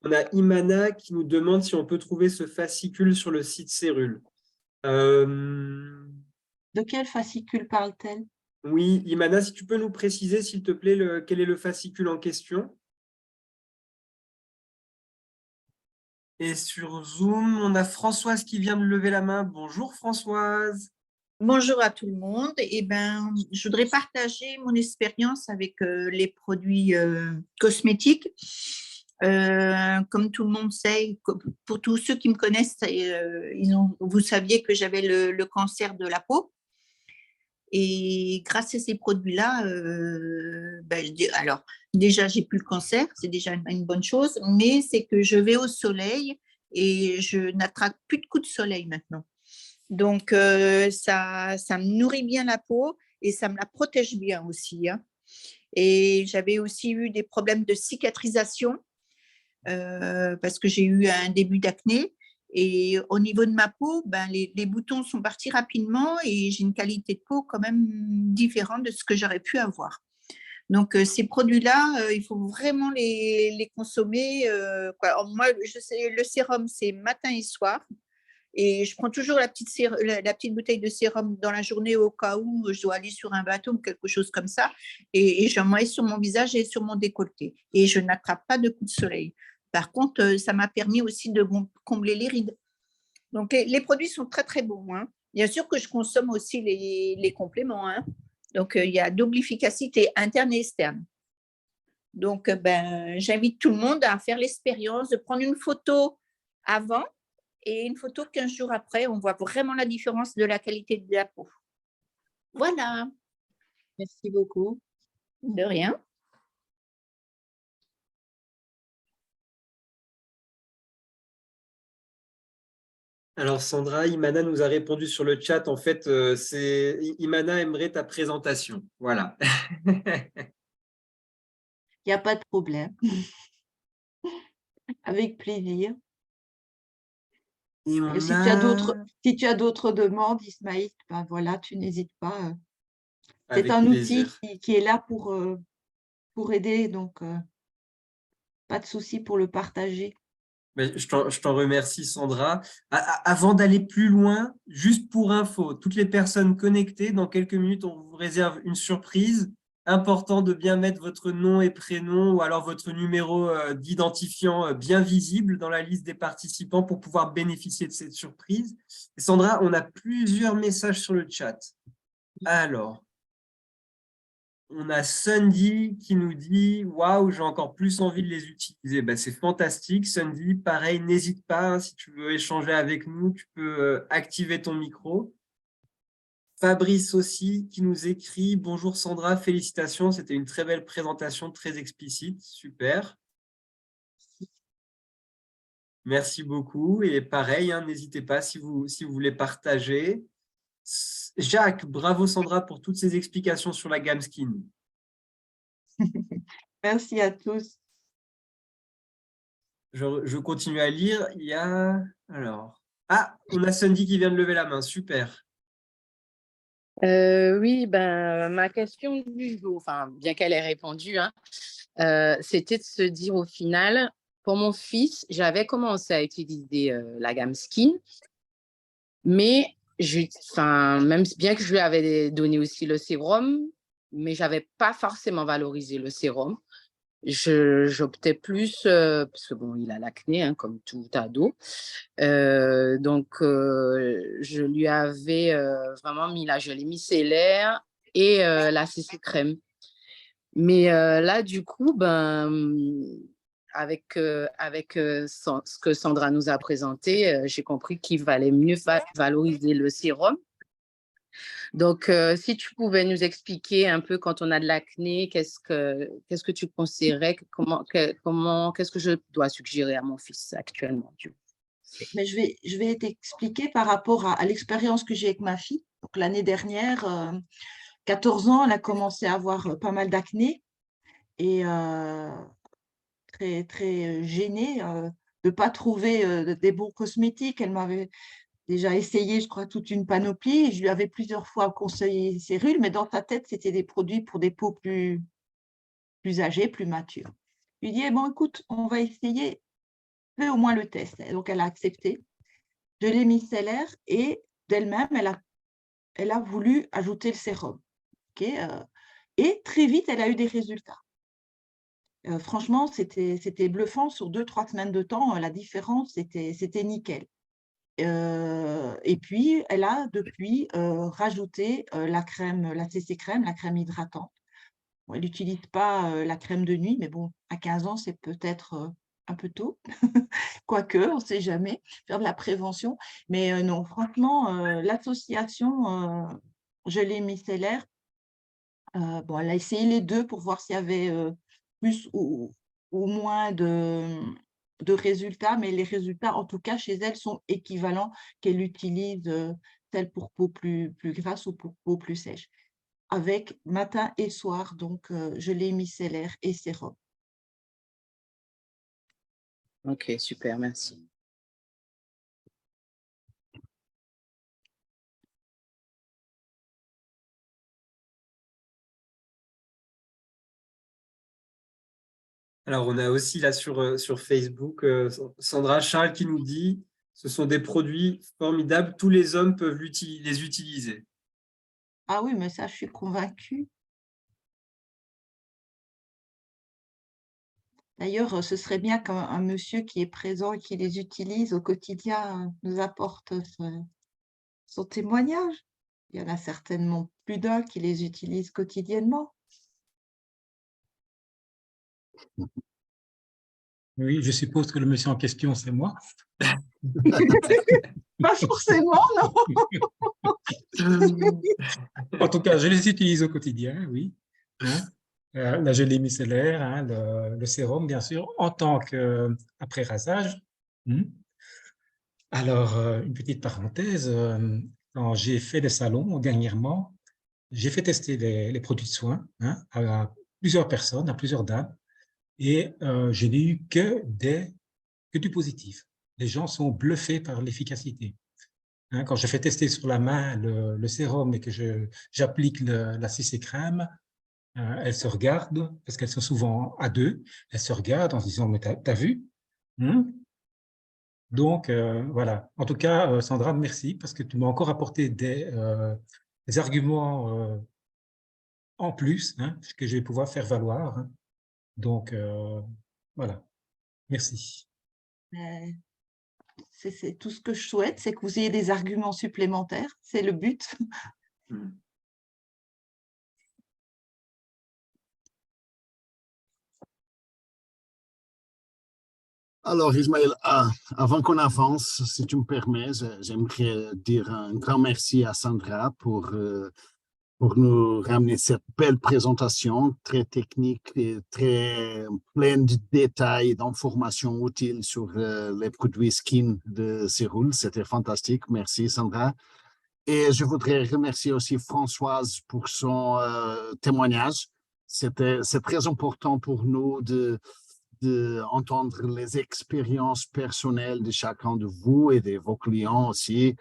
On a Imana qui nous demande si on peut trouver ce fascicule sur le site Cérule. De quel fascicule parle-t-elle? Oui, Imana, si tu peux nous préciser, s'il te plaît, quel est le fascicule en question? Et sur Zoom, on a Françoise qui vient de lever la main. Bonjour Françoise. Bonjour à tout le monde. Je voudrais partager mon expérience avec les produits cosmétiques. Comme tout le monde sait, pour tous ceux qui me connaissent, vous saviez que j'avais le cancer de la peau. Et grâce à ces produits-là, alors déjà, j'ai plus le cancer, c'est déjà une bonne chose, mais c'est que je vais au soleil et je n'attrape plus de coups de soleil maintenant. Donc, ça me nourrit bien la peau et ça me la protège bien aussi, hein. Et j'avais aussi eu des problèmes de cicatrisation parce que j'ai eu un début d'acné. Et au niveau de ma peau, les boutons sont partis rapidement et j'ai une qualité de peau quand même différente de ce que j'aurais pu avoir. Donc, ces produits-là, il faut vraiment les consommer. Alors, moi, je sais, le sérum, c'est matin et soir. Et je prends toujours la petite bouteille de sérum dans la journée au cas où je dois aller sur un bateau ou quelque chose comme ça. Et j'en mets sur mon visage et sur mon décolleté. Et je n'attrape pas de coups de soleil. Par contre, ça m'a permis aussi de combler les rides. Donc, les produits sont très, très bons, hein. Bien sûr que je consomme aussi les compléments, hein. Donc, il y a double efficacité interne et externe. Donc, j'invite tout le monde à faire l'expérience de prendre une photo avant et une photo 15 jours après. On voit vraiment la différence de la qualité de la peau. Voilà. Merci beaucoup. De rien. Alors Sandra, Imana nous a répondu sur le chat. En fait, Imana aimerait ta présentation. Voilà. Il n'y a pas de problème. Avec plaisir. Et Et si tu as d'autres demandes, Ismaïl, voilà, tu n'hésites pas. C'est avec un outil plaisir. qui est là pour aider, donc pas de souci pour le partager. Mais je t'en remercie, Sandra. Avant d'aller plus loin, juste pour info, toutes les personnes connectées, dans quelques minutes, on vous réserve une surprise. Important de bien mettre votre nom et prénom ou alors votre numéro d'identifiant bien visible dans la liste des participants pour pouvoir bénéficier de cette surprise. Et Sandra, on a plusieurs messages sur le chat. Alors, on a Sundy qui nous dit « Waouh, j'ai encore plus envie de les utiliser. » C'est fantastique, Sundy. Pareil, n'hésite pas, hein, si tu veux échanger avec nous, tu peux activer ton micro. Fabrice aussi qui nous écrit « Bonjour Sandra, félicitations, c'était une très belle présentation, très explicite, super. » Merci beaucoup. Et pareil, hein, n'hésitez pas si vous voulez partager. Jacques, bravo Sandra pour toutes ces explications sur la gamme Skin. Merci à tous. Je continue à lire. Il y a… Alors… Ah, on a Sandy qui vient de lever la main. Super. Oui, ma question du jour, enfin, bien qu'elle ait répondu, hein, c'était de se dire au final, pour mon fils, j'avais commencé à utiliser la gamme Skin, mais même bien que je lui avais donné aussi le sérum, mais je n'avais pas forcément valorisé le sérum. J'optais plus, parce que bon, il a l'acné, hein, comme tout ado. Je lui avais vraiment mis la gelée micellaire et la CC crème. Mais là, du coup, avec ce que Sandra nous a présenté, j'ai compris qu'il valait mieux valoriser le sérum. Donc, si tu pouvais nous expliquer un peu quand on a de l'acné, qu'est-ce que tu conseillerais, qu'est-ce que je dois suggérer à mon fils actuellement? Mais je vais t'expliquer par rapport à l'expérience que j'ai avec ma fille. Donc, l'année dernière, 14 ans, elle a commencé à avoir pas mal d'acné et très, très gênée de ne pas trouver des bons cosmétiques. déjà essayé, je crois, toute une panoplie. Je lui avais plusieurs fois conseillé Cérule, mais dans sa tête, c'était des produits pour des peaux plus âgées, plus matures. Je lui ai dit, eh bon, écoute, on va essayer, fais au moins le test. Et donc, elle a accepté. Je l'ai micellaire et d'elle-même, elle a voulu ajouter le sérum. Et très vite, elle a eu des résultats. Franchement, c'était bluffant. Sur 2-3 semaines de temps, la différence, c'était nickel. Et puis, elle a depuis rajouté la crème, la CC crème, la crème hydratante. Bon, elle n'utilise pas la crème de nuit, mais bon, à 15 ans, c'est peut-être un peu tôt. Quoique, on ne sait jamais, faire de la prévention. Mais non, franchement, l'association gelée micellaire, bon, elle a essayé les deux pour voir s'il y avait plus ou moins de résultats, mais les résultats, en tout cas, chez elle, sont équivalents qu'elle utilise telle pour peau plus grasse ou pour peau plus sèche, avec matin et soir, donc gelée micellaire et sérum. Ok, super, merci. Alors, on a aussi là sur Facebook Sandra Charles qui nous dit « Ce sont des produits formidables, tous les hommes peuvent les utiliser. Ah oui, mais ça, je suis convaincue. D'ailleurs, ce serait bien qu'un monsieur qui est présent et qui les utilise au quotidien nous apporte son témoignage. Il y en a certainement plus d'un qui les utilise quotidiennement. Oui, je suppose que le monsieur en question, c'est moi. Pas forcément, non. En tout cas, je les utilise au quotidien, oui. Hein. La gelée micellaire, hein, le sérum, bien sûr, en tant qu'après rasage. Alors, une petite parenthèse, quand j'ai fait des salons dernièrement, j'ai fait tester les produits de soins hein, à plusieurs personnes, à plusieurs dames, et je n'ai eu que du positif. Les gens sont bluffés par l'efficacité. Hein, quand je fais tester sur la main le sérum et que j'applique la CC crème, elles se regardent, parce qu'elles sont souvent à deux, elles se regardent en se disant « mais t'as vu ?» Donc, voilà. En tout cas, Sandra, merci, parce que tu m'as encore apporté des arguments en plus hein, que je vais pouvoir faire valoir. Hein. Donc, voilà. Merci. C'est tout ce que je souhaite, c'est que vous ayez des arguments supplémentaires. C'est le but. Alors, Ismaël, avant qu'on avance, si tu me permets, j'aimerais dire un grand merci à Sandra pour nous ramener cette belle présentation très technique et très pleine de détails et d'informations utiles sur les produits skin de Cérule. C'était fantastique. Merci, Sandra. Et je voudrais remercier aussi Françoise pour son témoignage. C'est très important pour nous d'entendre les expériences personnelles de chacun de vous et de vos clients aussi,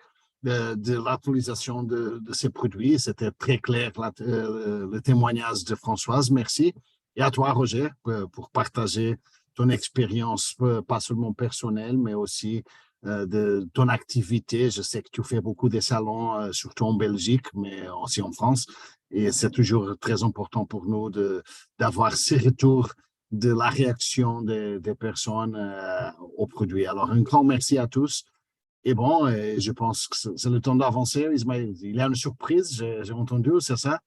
de l'utilisation de ces produits. C'était très clair le témoignage de Françoise. Merci. Et à toi, Roger, pour partager ton expérience, pas seulement personnelle, mais aussi de ton activité. Je sais que tu fais beaucoup de salons, surtout en Belgique, mais aussi en France. Et c'est toujours très important pour nous d'avoir ces retours de la réaction des personnes aux produits. Alors, un grand merci à tous. Et bon, je pense que c'est le temps d'avancer. Ismaël, il y a une surprise, j'ai entendu, c'est ça?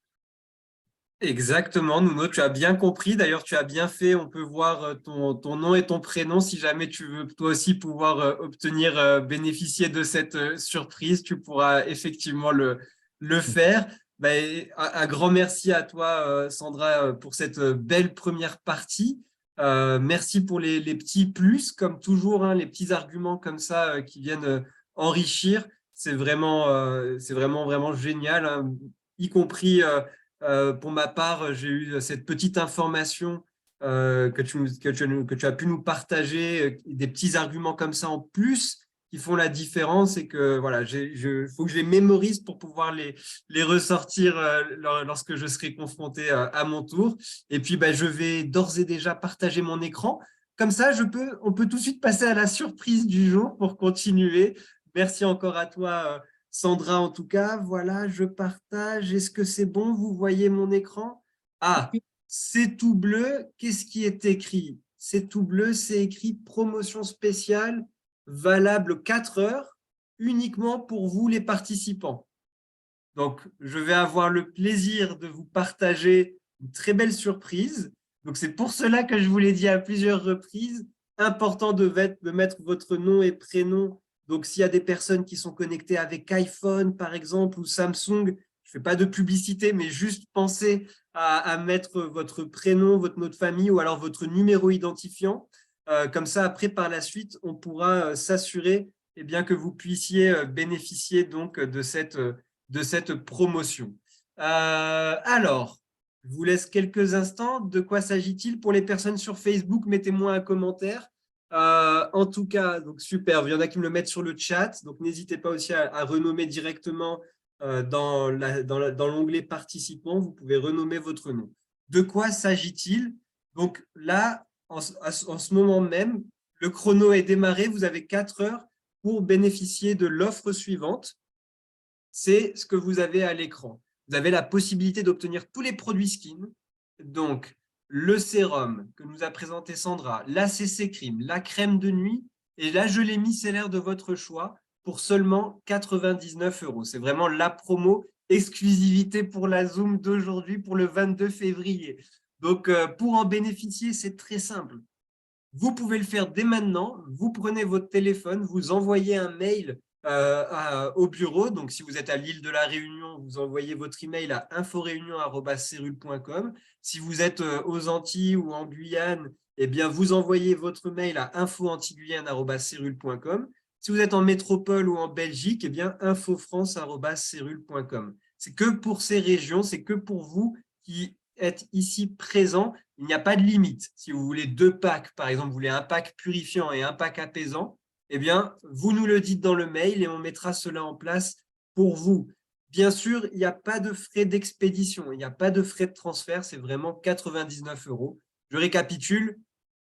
Exactement, Nuno, tu as bien compris. D'ailleurs, tu as bien fait. On peut voir ton nom et ton prénom si jamais tu veux toi aussi pouvoir bénéficier de cette surprise. Tu pourras effectivement le faire. Ben, un grand merci à toi, Sandra, pour cette belle première partie. Merci pour les petits plus, comme toujours, hein, les petits arguments comme ça qui viennent enrichir. C'est vraiment génial, hein, y compris… pour ma part, j'ai eu cette petite information que tu as pu nous partager, des petits arguments comme ça en plus qui font la différence et que voilà, faut que je les mémorise pour pouvoir les ressortir lorsque je serai confronté à mon tour. Et puis, je vais d'ores et déjà partager mon écran. Comme ça, on peut tout de suite passer à la surprise du jour pour continuer. Merci encore à toi, Sandra, en tout cas. Voilà, je partage. Est-ce que c'est bon? Vous voyez mon écran? Ah, c'est tout bleu. Qu'est-ce qui est écrit? C'est tout bleu, c'est écrit promotion spéciale valable 4 heures uniquement pour vous les participants. Donc, je vais avoir le plaisir de vous partager une très belle surprise. Donc, c'est pour cela que je vous l'ai dit à plusieurs reprises, important de mettre votre nom et prénom. Donc, s'il y a des personnes qui sont connectées avec iPhone, par exemple, ou Samsung, je ne fais pas de publicité, mais juste pensez à mettre votre prénom, votre nom de famille ou alors votre numéro identifiant. Comme ça, après, par la suite, on pourra s'assurer que vous puissiez bénéficier donc de cette promotion. Alors, je vous laisse quelques instants. De quoi s'agit-il? Pour les personnes sur Facebook, mettez-moi un commentaire. En tout cas, donc super, il y en a qui me le mettent sur le chat, donc n'hésitez pas aussi à renommer directement dans l'onglet participants, vous pouvez renommer votre nom. De quoi s'agit-il? Donc là, en ce moment même, le chrono est démarré, vous avez 4 heures pour bénéficier de l'offre suivante. C'est ce que vous avez à l'écran. Vous avez la possibilité d'obtenir tous les produits skin, donc le sérum que nous a présenté Sandra, la CC Cream, la crème de nuit et la gelée micellaire de votre choix pour seulement 99 €. C'est vraiment la promo exclusivité pour la Zoom d'aujourd'hui, pour le 22 février. Donc, pour en bénéficier, c'est très simple. Vous pouvez le faire dès maintenant. Vous prenez votre téléphone, vous envoyez un mail au bureau. Donc, si vous êtes à l'île de la Réunion, vous envoyez votre email à inforéunion@cerule.com. Si vous êtes aux Antilles ou en Guyane, vous envoyez votre mail à info-antilles@cerule.com. Si vous êtes en métropole ou en Belgique, infofrance@cerule.com. C'est que pour ces régions, c'est que pour vous qui êtes ici présents. Il n'y a pas de limite. Si vous voulez 2 packs, par exemple, vous voulez un pack purifiant et un pack apaisant, vous nous le dites dans le mail et on mettra cela en place pour vous. Bien sûr, il n'y a pas de frais d'expédition, il n'y a pas de frais de transfert, c'est vraiment 99 €. Je récapitule,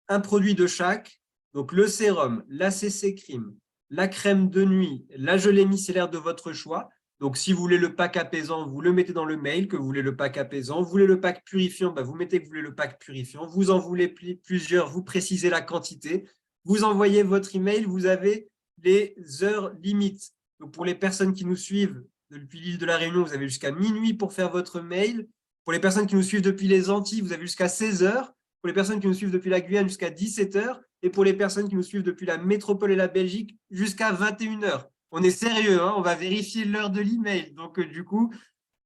un produit de chaque, donc le sérum, la CC Cream, la crème de nuit, la gelée micellaire de votre choix. Donc, si vous voulez le pack apaisant, vous le mettez dans le mail que vous voulez le pack apaisant. Vous voulez le pack purifiant, vous mettez que vous voulez le pack purifiant. Vous en voulez plusieurs, vous précisez la quantité. Vous envoyez votre email, vous avez les heures limites. Donc, pour les personnes qui nous suivent depuis l'île de la Réunion, vous avez jusqu'à minuit pour faire votre mail. Pour les personnes qui nous suivent depuis les Antilles, vous avez jusqu'à 16 h. Pour les personnes qui nous suivent depuis la Guyane, jusqu'à 17 h. Et pour les personnes qui nous suivent depuis la métropole et la Belgique, jusqu'à 21 h. On est sérieux, hein, on va vérifier l'heure de l'email. Donc, du coup,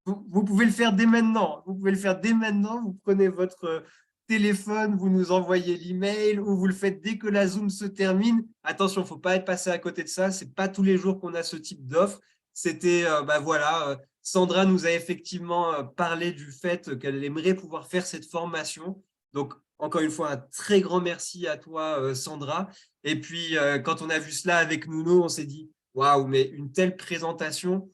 vous pouvez le faire dès maintenant. Vous pouvez le faire dès maintenant. Vous prenez votre téléphone, vous nous envoyez l'email ou vous le faites dès que la Zoom se termine. Attention, il ne faut pas être passé à côté de ça. Ce n'est pas tous les jours qu'on a ce type d'offre. C'était, Sandra nous a effectivement parlé du fait qu'elle aimerait pouvoir faire cette formation. Donc, encore une fois, un très grand merci à toi, Sandra. Et puis, quand on a vu cela avec Nuno, on s'est dit, waouh, mais une telle présentation,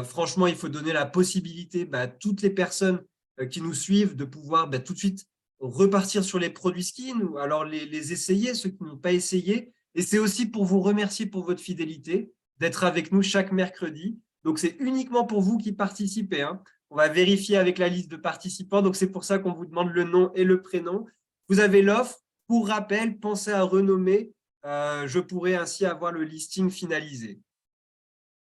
franchement, il faut donner la possibilité à toutes les personnes qui nous suivent de pouvoir tout de suite repartir sur les produits skin ou alors les essayer, ceux qui n'ont pas essayé. Et c'est aussi pour vous remercier pour votre fidélité, d'être avec nous chaque mercredi. Donc, c'est uniquement pour vous qui participez, hein. On va vérifier avec la liste de participants. Donc, c'est pour ça qu'on vous demande le nom et le prénom. Vous avez l'offre. Pour rappel, pensez à renommer. Je pourrais ainsi avoir le listing finalisé.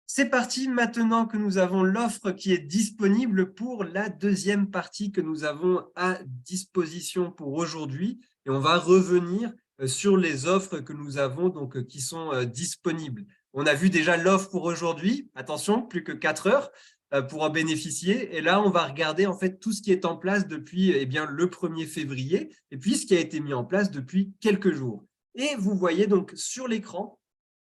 C'est parti, maintenant que nous avons l'offre qui est disponible pour la deuxième partie que nous avons à disposition pour aujourd'hui. Et on va revenir sur les offres que nous avons, donc qui sont disponibles. On a vu déjà l'offre pour aujourd'hui. Attention, plus que 4 heures pour en bénéficier. Et là, on va regarder en fait tout ce qui est en place depuis le 1er février et puis ce qui a été mis en place depuis quelques jours. Et vous voyez donc sur l'écran,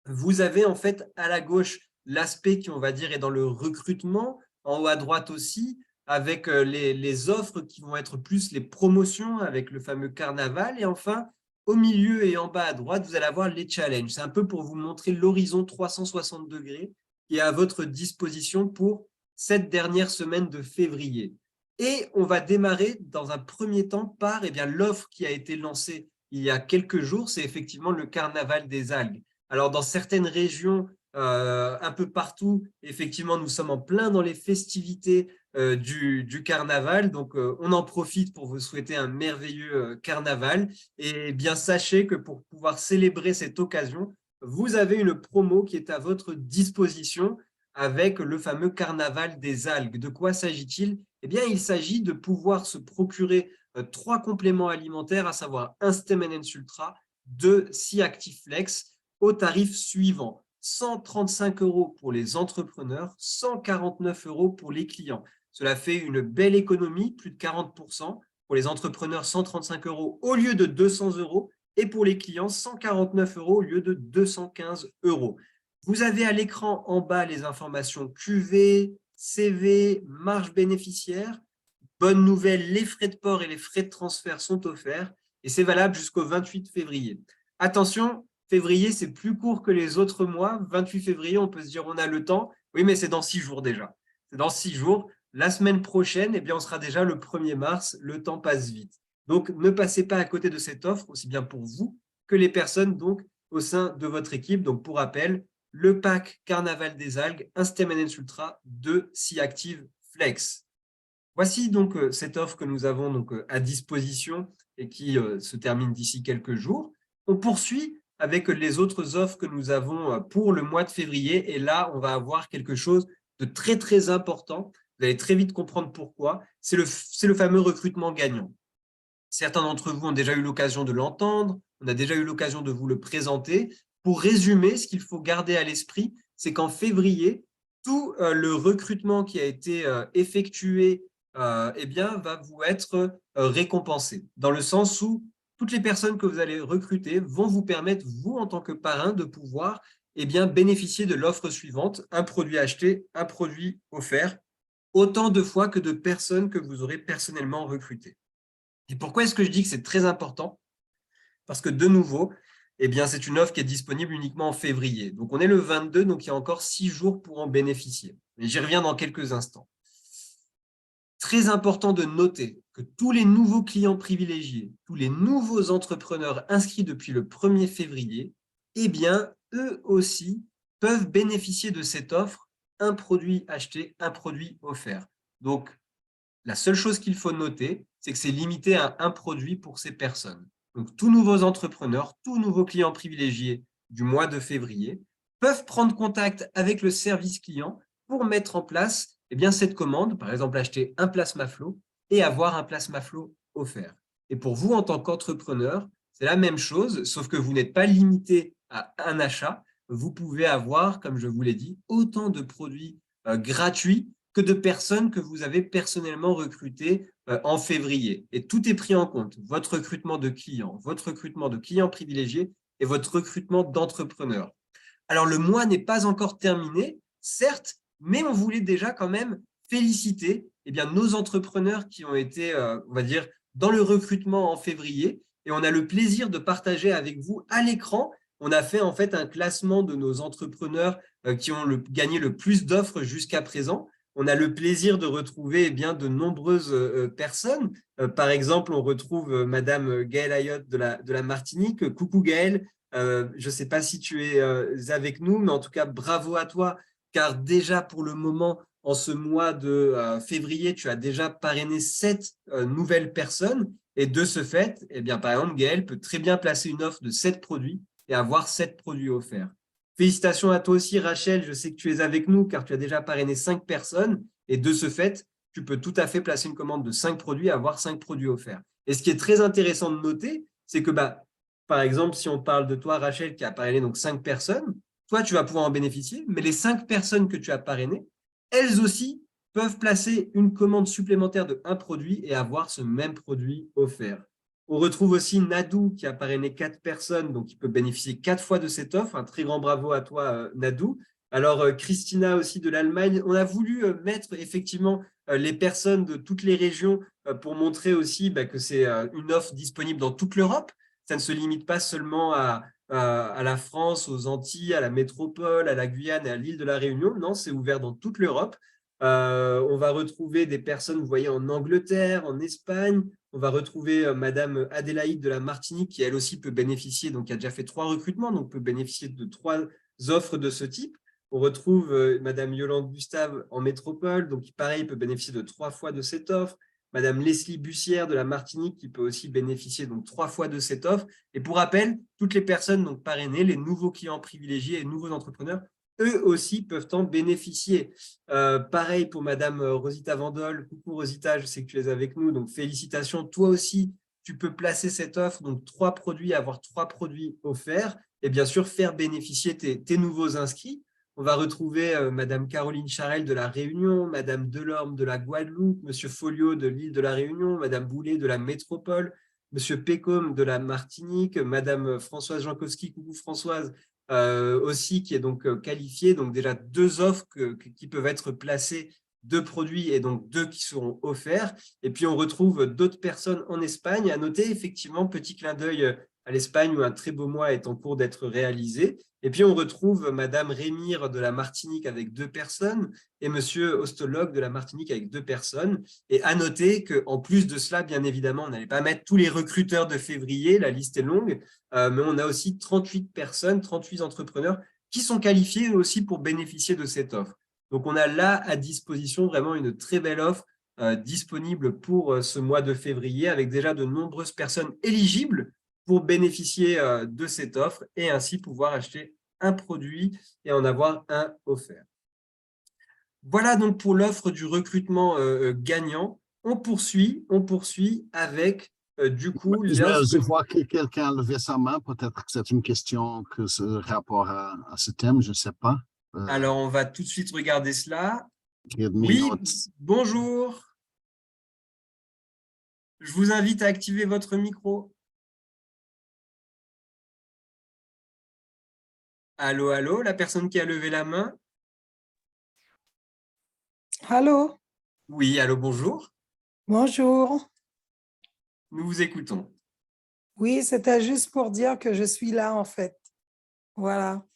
vous avez en fait à la gauche l'aspect qui, on va dire, est dans le recrutement, en haut à droite aussi, avec les offres qui vont être plus les promotions avec le fameux carnaval. Et enfin, Au milieu et en bas à droite, vous allez avoir les challenges. C'est un peu pour vous montrer l'horizon 360 degrés qui est à votre disposition pour cette dernière semaine de février. Et on va démarrer dans un premier temps par l'offre qui a été lancée il y a quelques jours, c'est effectivement le carnaval des algues. Alors, dans certaines régions, un peu partout, effectivement, nous sommes en plein dans les festivités du carnaval. Donc, on en profite pour vous souhaiter un merveilleux carnaval. Et bien, sachez que pour pouvoir célébrer cette occasion, vous avez une promo qui est à votre disposition avec le fameux carnaval des algues. De quoi s'agit-il? Eh bien, il s'agit de pouvoir se procurer 3 compléments alimentaires, à savoir un Stem Ultra, 2 C-Active Flex, au tarif suivant. 135 € pour les entrepreneurs, 149 € pour les clients. Cela fait une belle économie, plus de 40%. Pour les entrepreneurs, 135 € au lieu de 200 €. Et pour les clients, 149 € au lieu de 215 €. Vous avez à l'écran en bas les informations QV, CV, marge bénéficiaire. Bonne nouvelle, les frais de port et les frais de transfert sont offerts et c'est valable jusqu'au 28 février. Attention, février, c'est plus court que les autres mois. 28 février, on peut se dire on a le temps. Oui, mais c'est dans 6 jours déjà. C'est dans 6 jours. La semaine prochaine, eh bien, on sera déjà le 1er mars. Le temps passe vite. Donc, ne passez pas à côté de cette offre, aussi bien pour vous que les personnes donc, au sein de votre équipe. Donc, pour rappel, le pack Carnaval des algues, un Stem Ultra, 2 C-Active Flex. Voici donc cette offre que nous avons donc à disposition et qui se termine d'ici quelques jours. On poursuit avec les autres offres que nous avons pour le mois de février. Et là, on va avoir quelque chose de très, très important. Vous allez très vite comprendre pourquoi. C'est le fameux recrutement gagnant. Certains d'entre vous ont déjà eu l'occasion de l'entendre. On a déjà eu l'occasion de vous le présenter. Pour résumer, ce qu'il faut garder à l'esprit, c'est qu'en février, tout le recrutement qui a été effectué va vous être récompensé, dans le sens où toutes les personnes que vous allez recruter vont vous permettre, vous, en tant que parrain, de pouvoir bénéficier de l'offre suivante, un produit acheté, un produit offert, autant de fois que de personnes que vous aurez personnellement recrutées. Et pourquoi est-ce que je dis que c'est très important? Parce que, de nouveau, c'est une offre qui est disponible uniquement en février. Donc, on est le 22, donc il y a encore 6 jours pour en bénéficier. Et j'y reviens dans quelques instants. Très important de noter que tous les nouveaux clients privilégiés, tous les nouveaux entrepreneurs inscrits depuis le 1er février, eux aussi peuvent bénéficier de cette offre, un produit acheté, un produit offert. Donc, la seule chose qu'il faut noter, c'est que c'est limité à un produit pour ces personnes. Donc, tous nouveaux entrepreneurs, tous nouveaux clients privilégiés du mois de février peuvent prendre contact avec le service client pour mettre en place cette commande, par exemple acheter un plasma flow et avoir un plasma flow offert. Et pour vous, en tant qu'entrepreneur, c'est la même chose, sauf que vous n'êtes pas limité à un achat. Vous pouvez avoir, comme je vous l'ai dit, autant de produits gratuits que de personnes que vous avez personnellement recrutées en février. Et tout est pris en compte. Votre recrutement de clients privilégiés et votre recrutement d'entrepreneurs. Alors, le mois n'est pas encore terminé, certes, mais on voulait déjà quand même féliciter nos entrepreneurs qui ont été, on va dire, dans le recrutement en février. Et on a le plaisir de partager avec vous à l'écran. On a fait en fait un classement de nos entrepreneurs qui ont gagné le plus d'offres jusqu'à présent. On a le plaisir de retrouver de nombreuses personnes. Par exemple, on retrouve Madame Gaëlle Ayotte de la Martinique. Coucou Gaëlle, je ne sais pas si tu es avec nous, mais en tout cas, bravo à toi, car déjà pour le moment, en ce mois de février, tu as déjà parrainé 7 nouvelles personnes. Et de ce fait, par exemple, Gaëlle peut très bien placer une offre de 7 produits et avoir 7 produits offerts. Félicitations à toi aussi, Rachel. Je sais que tu es avec nous car tu as déjà parrainé 5 personnes. Et de ce fait, tu peux tout à fait placer une commande de 5 produits et avoir 5 produits offerts. Et ce qui est très intéressant de noter, c'est que, par exemple, si on parle de toi, Rachel, qui a parrainé donc 5 personnes, toi, tu vas pouvoir en bénéficier. Mais les 5 personnes que tu as parrainées, elles aussi peuvent placer une commande supplémentaire de 1 produit et avoir ce même produit offert. On retrouve aussi Nadou qui a parrainé 4 personnes, donc il peut bénéficier 4 fois de cette offre. Un très grand bravo à toi, Nadou. Alors, Christina aussi de l'Allemagne. On a voulu mettre effectivement les personnes de toutes les régions pour montrer aussi que c'est une offre disponible dans toute l'Europe. ça ne se limite pas seulement à la France, aux Antilles, à la métropole, à la Guyane et à l'île de la Réunion. Non, c'est ouvert dans toute l'Europe. On va retrouver des personnes, vous voyez, en Angleterre, en Espagne. On va retrouver Madame Adélaïde de la Martinique, qui elle aussi peut bénéficier, donc qui a déjà fait 3 recrutements, donc peut bénéficier de 3 offres de ce type. On retrouve Madame Yolande Gustave en métropole, donc qui pareil peut bénéficier de 3 fois de cette offre. Madame Leslie Bussière de la Martinique, qui peut aussi bénéficier donc 3 fois de cette offre. Et pour rappel, toutes les personnes donc parrainées, les nouveaux clients privilégiés et les nouveaux entrepreneurs, eux aussi peuvent en bénéficier. Pareil pour Madame Rosita Vandol. Coucou Rosita, je sais que tu es avec nous, donc félicitations. Toi aussi, tu peux placer cette offre, donc 3 produits, avoir 3 produits offerts et bien sûr faire bénéficier tes nouveaux inscrits. On va retrouver Madame Caroline Charel de la Réunion, Madame Delorme de la Guadeloupe, Monsieur Folio de l'île de la Réunion, Madame Boulet de la Métropole, Monsieur Pécom de la Martinique, Madame Françoise Jankowski, coucou Françoise, aussi qui est donc qualifiée. Donc déjà 2 offres qui peuvent être placées, 2 produits et donc 2 qui seront offerts. Et puis on retrouve d'autres personnes en Espagne. À noter effectivement, petit clin d'œil à l'Espagne où un très beau mois est en cours d'être réalisé. Et puis on retrouve Madame Rémire de la Martinique avec 2 personnes et Monsieur Ostologue de la Martinique avec 2 personnes. Et à noter qu'en plus de cela, bien évidemment, on n'allait pas mettre tous les recruteurs de février, la liste est longue, mais on a aussi 38 personnes, 38 entrepreneurs qui sont qualifiés aussi pour bénéficier de cette offre. Donc on a là à disposition vraiment une très belle offre disponible pour ce mois de février avec déjà de nombreuses personnes éligibles pour bénéficier de cette offre et ainsi pouvoir acheter un produit et en avoir un offert. Voilà donc pour l'offre du recrutement gagnant. On poursuit avec du coup… Je vois que quelqu'un a levé sa main, peut-être que c'est une question que ce rapport à ce thème, je ne sais pas. Alors, on va tout de suite regarder cela. Oui, minutes. bonjour. Je vous invite à activer votre micro. Allô, allô, la personne qui a levé la main. Allô? Oui, allô, bonjour. Bonjour. Nous vous écoutons. Oui, c'était juste pour dire que je suis là, en fait. Voilà.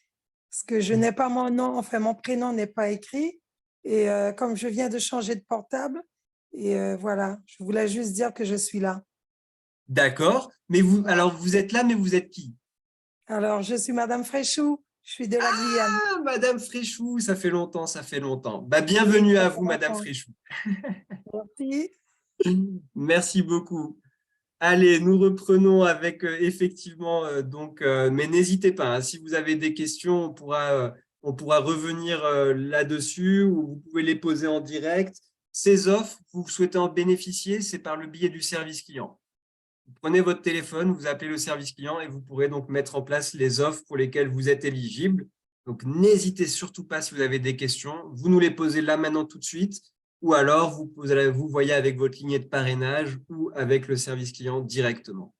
Parce que je n'ai pas mon nom, enfin, mon prénom n'est pas écrit. Et comme je viens de changer de portable, et voilà, je voulais juste dire que je suis là. D'accord. Mais vous, alors, vous êtes là, mais vous êtes qui? Alors, je suis Madame Fréchou, je suis de la Guyane. Ah, Madame Fréchou, ça fait longtemps, ça fait longtemps. Bah, bienvenue à vous, Madame Fréchou. Merci. Merci beaucoup. Allez, nous reprenons avec effectivement, mais n'hésitez pas, hein, si vous avez des questions, on pourra revenir là-dessus ou vous pouvez les poser en direct. Ces offres, vous souhaitez en bénéficier, c'est par le biais du service client. Vous prenez votre téléphone, vous appelez le service client et vous pourrez donc mettre en place les offres pour lesquelles vous êtes éligible. Donc, n'hésitez surtout pas si vous avez des questions, vous nous les posez là maintenant tout de suite. Ou alors, vous voyez avec votre lignée de parrainage ou avec le service client directement.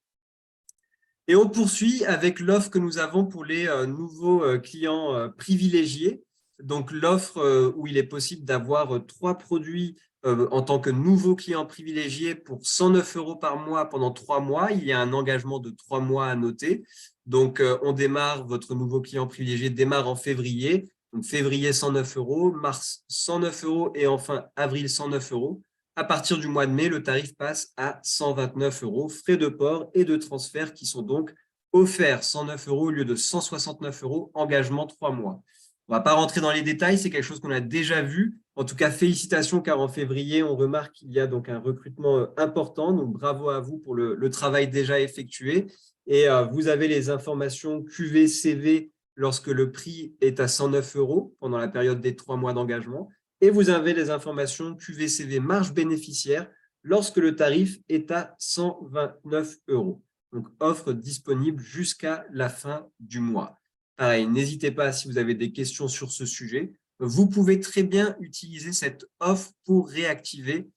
Et on poursuit avec l'offre que nous avons pour les nouveaux clients privilégiés. Donc, l'offre où il est possible d'avoir 3 produits en tant que nouveau client privilégié pour 109 € par mois pendant 3 mois. Il y a un engagement de 3 mois à noter. Donc, on démarre, votre nouveau client privilégié démarre en février. Donc, février, 109 €, mars, 109 € et enfin avril, 109 €. À partir du mois de mai, le tarif passe à 129 €, frais de port et de transfert qui sont donc offerts. 109 € au lieu de 169 €, engagement 3 mois. On ne va pas rentrer dans les détails, c'est quelque chose qu'on a déjà vu. En tout cas, félicitations car en février, on remarque qu'il y a donc un recrutement important. Donc, bravo à vous pour le travail déjà effectué. Et vous avez les informations QV-CV lorsque le prix est à 109 € pendant la période des 3 mois d'engagement. Et vous avez les informations QV-CV marge bénéficiaire lorsque le tarif est à 129 €. Donc, offre disponible jusqu'à la fin du mois. Pareil, n'hésitez pas si vous avez des questions sur ce sujet. Vous pouvez très bien utiliser cette offre pour réactiver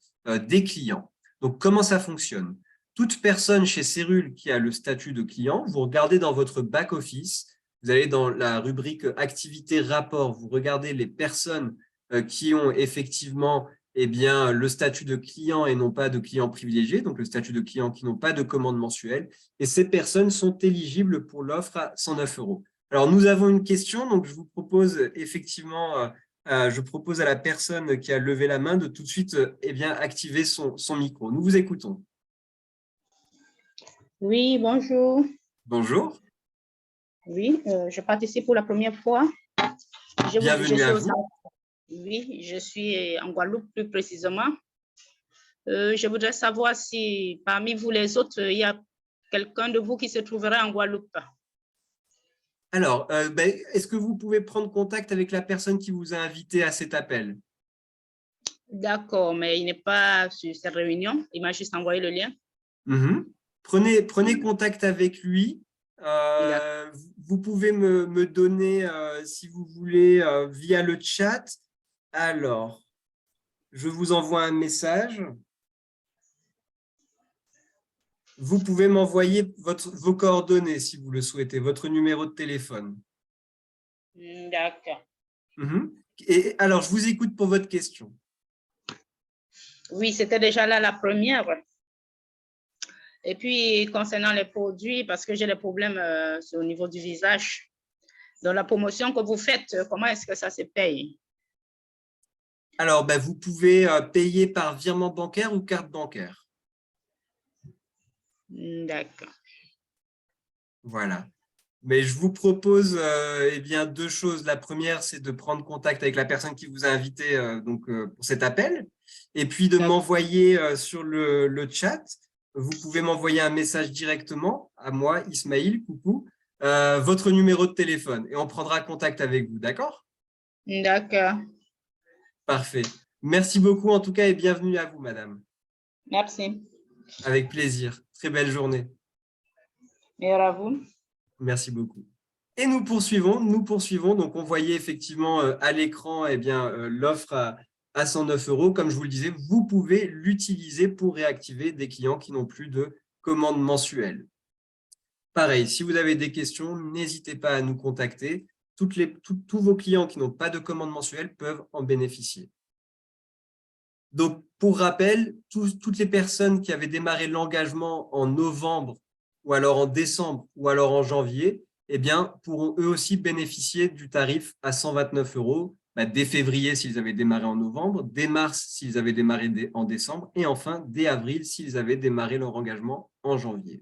des clients. Donc, comment ça fonctionne? Toute personne chez Cérule qui a le statut de client, vous regardez dans votre back-office, vous allez dans la rubrique activité rapport, vous regardez les personnes qui ont effectivement eh bien, le statut de client et non pas de client privilégié, donc le statut de client qui n'ont pas de commande mensuelle. Et ces personnes sont éligibles pour l'offre à 109 €. Alors, nous avons une question, donc je vous propose effectivement, je propose à la personne qui a levé la main de tout de suite eh bien, activer son micro. Nous vous écoutons. Oui, bonjour. Bonjour. Oui, je participe pour la première fois. Bienvenue à vous. Oui, je suis en Guadeloupe plus précisément. Je voudrais savoir si parmi vous les autres, il y a quelqu'un de vous qui se trouverait en Guadeloupe. Alors, est-ce que vous pouvez prendre contact avec la personne qui vous a invité à cet appel? D'accord, mais il n'est pas sur cette réunion. Il m'a juste envoyé le lien. Prenez contact avec lui. Vous pouvez me donner, si vous voulez, via le chat. Alors, je vous envoie un message. Vous pouvez m'envoyer vos coordonnées si vous le souhaitez, votre numéro de téléphone. D'accord. Et alors, je vous écoute pour votre question. Oui, c'était déjà là la première. Et puis, concernant les produits, parce que j'ai des problèmes au niveau du visage, dans la promotion que vous faites, comment est-ce que ça se paye? Alors, vous pouvez payer par virement bancaire ou carte bancaire. D'accord. Voilà. Mais je vous propose eh bien, deux choses. La première, c'est de prendre contact avec la personne qui vous a invité pour cet appel. Et puis de m'envoyer sur le chat. Vous pouvez m'envoyer un message directement à moi, Ismaïl, coucou, votre numéro de téléphone. Et on prendra contact avec vous, d'accord? D'accord. Parfait. Merci beaucoup en tout cas et bienvenue à vous, madame. Merci. Avec plaisir. Très belle journée. Meilleur à vous. Merci beaucoup. Et nous poursuivons. Donc, on voyait effectivement à l'écran eh l'offre à 109 €. Comme je vous le disais, vous pouvez l'utiliser pour réactiver des clients qui n'ont plus de commande mensuelle. Pareil, si vous avez des questions, n'hésitez pas à nous contacter. Tous vos clients qui n'ont pas de commande mensuelle peuvent en bénéficier. Donc, pour rappel, toutes les personnes qui avaient démarré l'engagement en novembre ou alors en décembre ou alors en janvier, eh bien, pourront eux aussi bénéficier du tarif à 129 € dès février s'ils avaient démarré en novembre, dès mars s'ils avaient démarré en décembre et enfin dès avril s'ils avaient démarré leur engagement en janvier.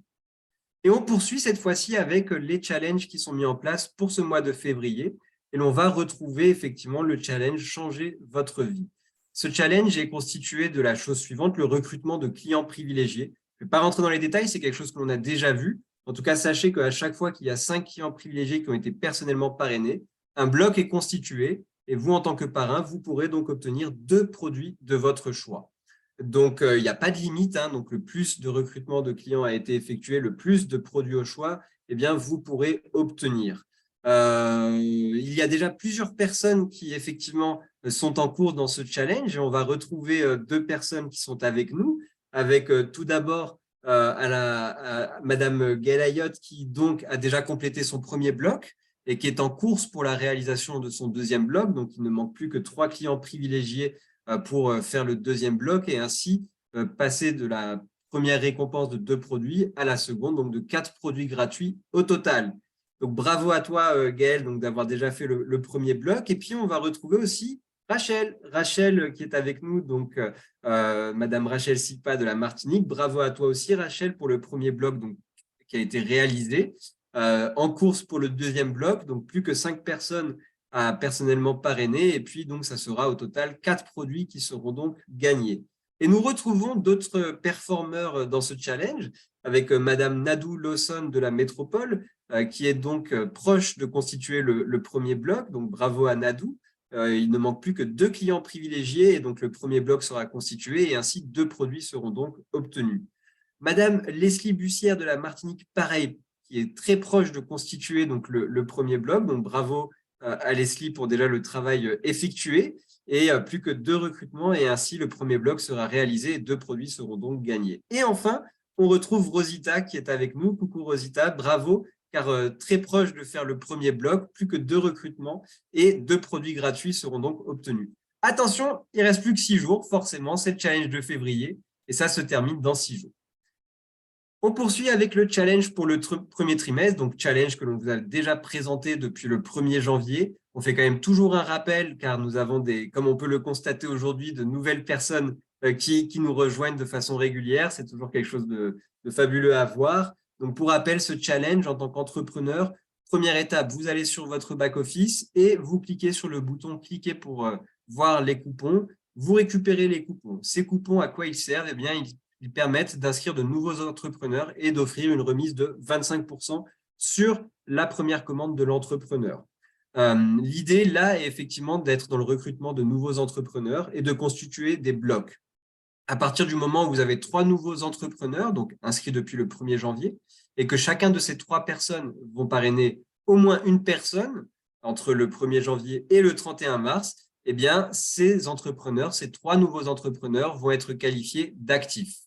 Et on poursuit cette fois-ci avec les challenges qui sont mis en place pour ce mois de février et l'on va retrouver effectivement le challenge « Changer votre vie ». Ce challenge est constitué de la chose suivante, le recrutement de clients privilégiés. Je ne vais pas rentrer dans les détails, c'est quelque chose que l'on a déjà vu. En tout cas, sachez qu'à chaque fois qu'il y a 5 clients privilégiés qui ont été personnellement parrainés, un bloc est constitué et vous, en tant que parrain, vous pourrez donc obtenir 2 produits de votre choix. Donc, il n'y a pas de limite. Donc, le plus de recrutement de clients a été effectué, le plus de produits au choix, eh bien, vous pourrez obtenir. Il y a déjà plusieurs personnes qui, effectivement, sont en cours dans ce challenge et on va retrouver 2 personnes qui sont avec nous, avec tout d'abord Madame Galayot qui donc a déjà complété son premier bloc et qui est en course pour la réalisation de son deuxième bloc. Donc, il ne manque plus que 3 clients privilégiés pour faire le deuxième bloc et ainsi passer de la première récompense de 2 produits à la seconde, donc de 4 produits gratuits au total. Donc, bravo à toi, Gaël, d'avoir déjà fait le premier bloc. Et puis, on va retrouver aussi Rachel qui est avec nous, donc Madame Rachel Sipa de la Martinique. Bravo à toi aussi, Rachel, pour le premier bloc qui a été réalisé. En course pour le deuxième bloc, donc plus que 5 personnes à personnellement parrainer. Et puis, donc, ça sera au total 4 produits qui seront donc gagnés. Et nous retrouvons d'autres performeurs dans ce challenge avec Madame Nadou Lawson de la Métropole, qui est donc proche de constituer le premier bloc. Donc, bravo à Nadou. Il ne manque plus que 2 clients privilégiés et donc le premier bloc sera constitué et ainsi 2 produits seront donc obtenus. Madame Leslie Bussière de la Martinique, pareil, qui est très proche de constituer donc le premier bloc. Donc, bravo à Leslie pour déjà le travail effectué et plus que 2 recrutements et ainsi le premier bloc sera réalisé et 2 produits seront donc gagnés. Et enfin, on retrouve Rosita qui est avec nous. Coucou Rosita, bravo, car très proche de faire le premier bloc, plus que 2 recrutements et 2 produits gratuits seront donc obtenus. Attention, il ne reste plus que 6 jours, forcément, c'est le challenge de février et ça se termine dans 6 jours. On poursuit avec le challenge pour le premier trimestre, donc challenge que l'on vous a déjà présenté depuis le 1er janvier. On fait quand même toujours un rappel car nous avons, comme on peut le constater aujourd'hui, de nouvelles personnes qui nous rejoignent de façon régulière. C'est toujours quelque chose de fabuleux à voir. Donc, pour rappel, ce challenge en tant qu'entrepreneur, première étape, vous allez sur votre back-office et vous cliquez sur le bouton « Cliquer pour voir les coupons ». Vous récupérez les coupons. Ces coupons, à quoi ils servent? Eh bien, ils permettent d'inscrire de nouveaux entrepreneurs et d'offrir une remise de 25% sur la première commande de l'entrepreneur. L'idée, là, est effectivement d'être dans le recrutement de nouveaux entrepreneurs et de constituer des blocs. À partir du moment où vous avez 3 nouveaux entrepreneurs, donc inscrits depuis le 1er janvier, et que chacun de ces 3 personnes vont parrainer au moins une personne entre le 1er janvier et le 31 mars, eh bien, ces entrepreneurs, ces 3 nouveaux entrepreneurs vont être qualifiés d'actifs.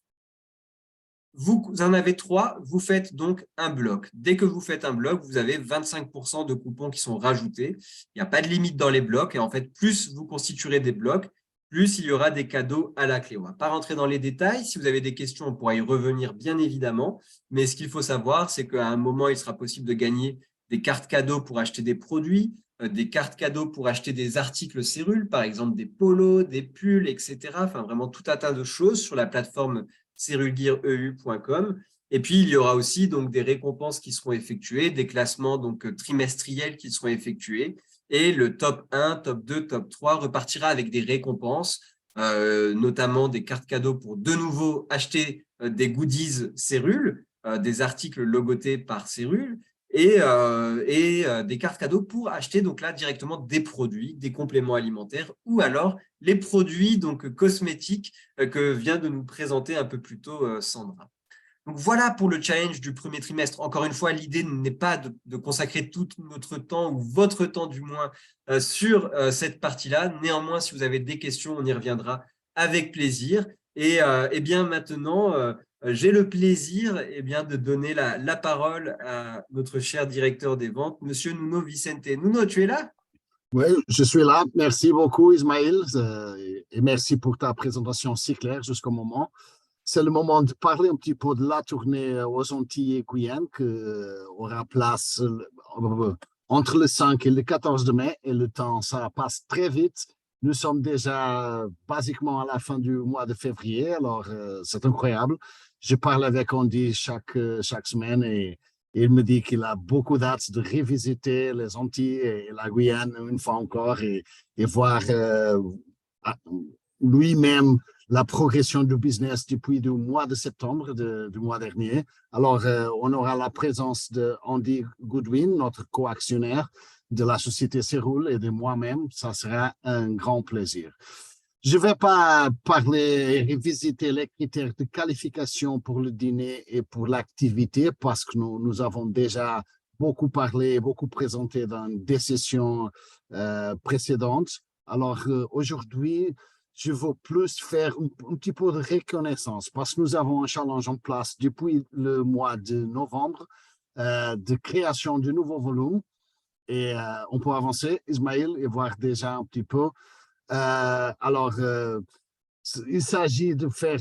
Vous en avez 3, vous faites donc un bloc. Dès que vous faites un bloc, vous avez 25% de coupons qui sont rajoutés. Il n'y a pas de limite dans les blocs et en fait, plus vous constituerez des blocs, plus il y aura des cadeaux à la clé. On ne va pas rentrer dans les détails. Si vous avez des questions, on pourra y revenir bien évidemment. Mais ce qu'il faut savoir, c'est qu'à un moment, il sera possible de gagner des cartes cadeaux pour acheter des produits, des cartes cadeaux pour acheter des articles Cérule, par exemple des polos, des pulls, etc. Enfin, vraiment tout un tas de choses sur la plateforme cerulegeareu.com. Et puis, il y aura aussi donc, des récompenses qui seront effectuées, des classements donc, trimestriels qui seront effectués. Et le top 1, top 2, top 3 repartira avec des récompenses, notamment des cartes cadeaux pour de nouveau acheter des goodies Cérule, des articles logotés par Cérule, et des cartes cadeaux pour acheter donc là directement des produits, des compléments alimentaires ou alors les produits donc cosmétiques que vient de nous présenter un peu plus tôt Sandra. Donc voilà pour le challenge du premier trimestre. Encore une fois, l'idée n'est pas de consacrer tout notre temps ou votre temps du moins sur cette partie-là. Néanmoins, si vous avez des questions, on y reviendra avec plaisir. Et bien maintenant, j'ai le plaisir bien, de donner la parole à notre cher directeur des ventes, Monsieur Nuno Vicente. Nuno, tu es là? Oui, je suis là. Merci beaucoup, Ismaël, et merci pour ta présentation si claire jusqu'au moment. C'est le moment de parler un petit peu de la tournée aux Antilles et Guyane qui aura place entre le 5 et le 14 de mai. Et le temps, ça passe très vite. Nous sommes déjà basiquement à la fin du mois de février, alors c'est incroyable. Je parle avec Andy chaque semaine et il me dit qu'il a beaucoup d'hâte de revisiter les Antilles et la Guyane une fois encore et voir lui-même la progression du business depuis le mois de septembre du mois dernier. Alors, on aura la présence de Andy Goodwin, notre co-actionnaire de la société Cérule et de moi-même. Ça sera un grand plaisir. Je ne vais pas parler et revisiter les critères de qualification pour le dîner et pour l'activité parce que nous avons déjà beaucoup parlé, beaucoup présenté dans des sessions précédentes. Alors, aujourd'hui, je veux plus faire un petit peu de reconnaissance parce que nous avons un challenge en place depuis le mois de novembre de création de nouveaux volumes. Et on peut avancer, Ismaël, et voir déjà un petit peu. Il s'agit de faire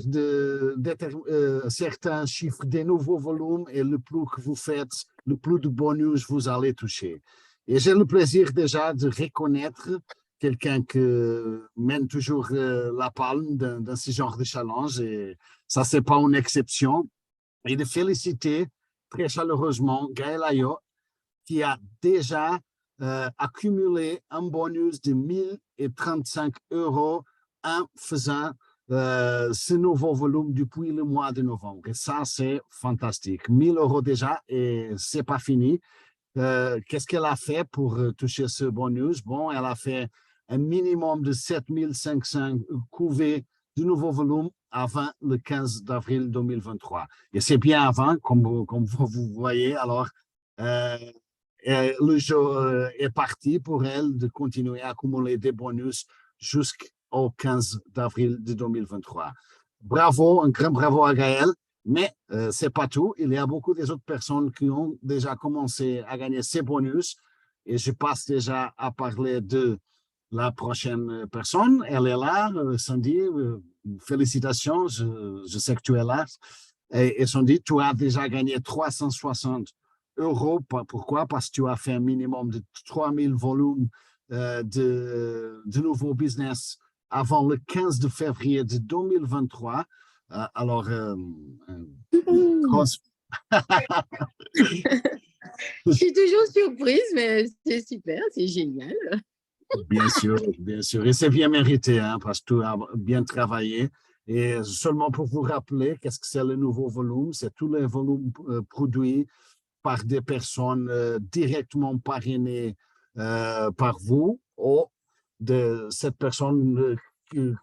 certains chiffres des nouveaux volumes et le plus que vous faites, le plus de bonus vous allez toucher. Et j'ai le plaisir déjà de reconnaître quelqu'un qui mène toujours la palme dans ce genre de challenge et ça, c'est pas une exception. Et de féliciter très chaleureusement Gaël Ayo qui a déjà accumulé un bonus de 1035 € en faisant ce nouveau volume depuis le mois de novembre. Et ça, c'est fantastique. 1000 € déjà et c'est pas fini. Qu'est-ce qu'elle a fait pour toucher ce bonus? Bon, elle a fait un minimum de 7500 couvées de nouveau volume avant le 15 d'avril 2023. Et c'est bien avant, comme vous voyez. Alors, le jeu est parti pour elle de continuer à accumuler des bonus jusqu'au 15 d'avril de 2023. Bravo, un grand bravo à Gaël. Mais ce n'est pas tout. Il y a beaucoup des autres personnes qui ont déjà commencé à gagner ces bonus. Et je passe déjà à parler de la prochaine personne. Elle est là, Sandy. Félicitations, je sais que tu es là. Et Sandy, tu as déjà gagné 360 euros. Pourquoi? Parce que tu as fait un minimum de 3000 volumes de nouveaux business avant le 15 de février de 2023. Alors, Je suis toujours surprise, mais c'est super, c'est génial. bien sûr, bien sûr. Et c'est bien mérité, hein, parce que tu as bien travaillé. Et seulement pour vous rappeler, qu'est-ce que c'est le nouveau volume? C'est tous les volumes produits par des personnes directement parrainées par vous ou de cette personne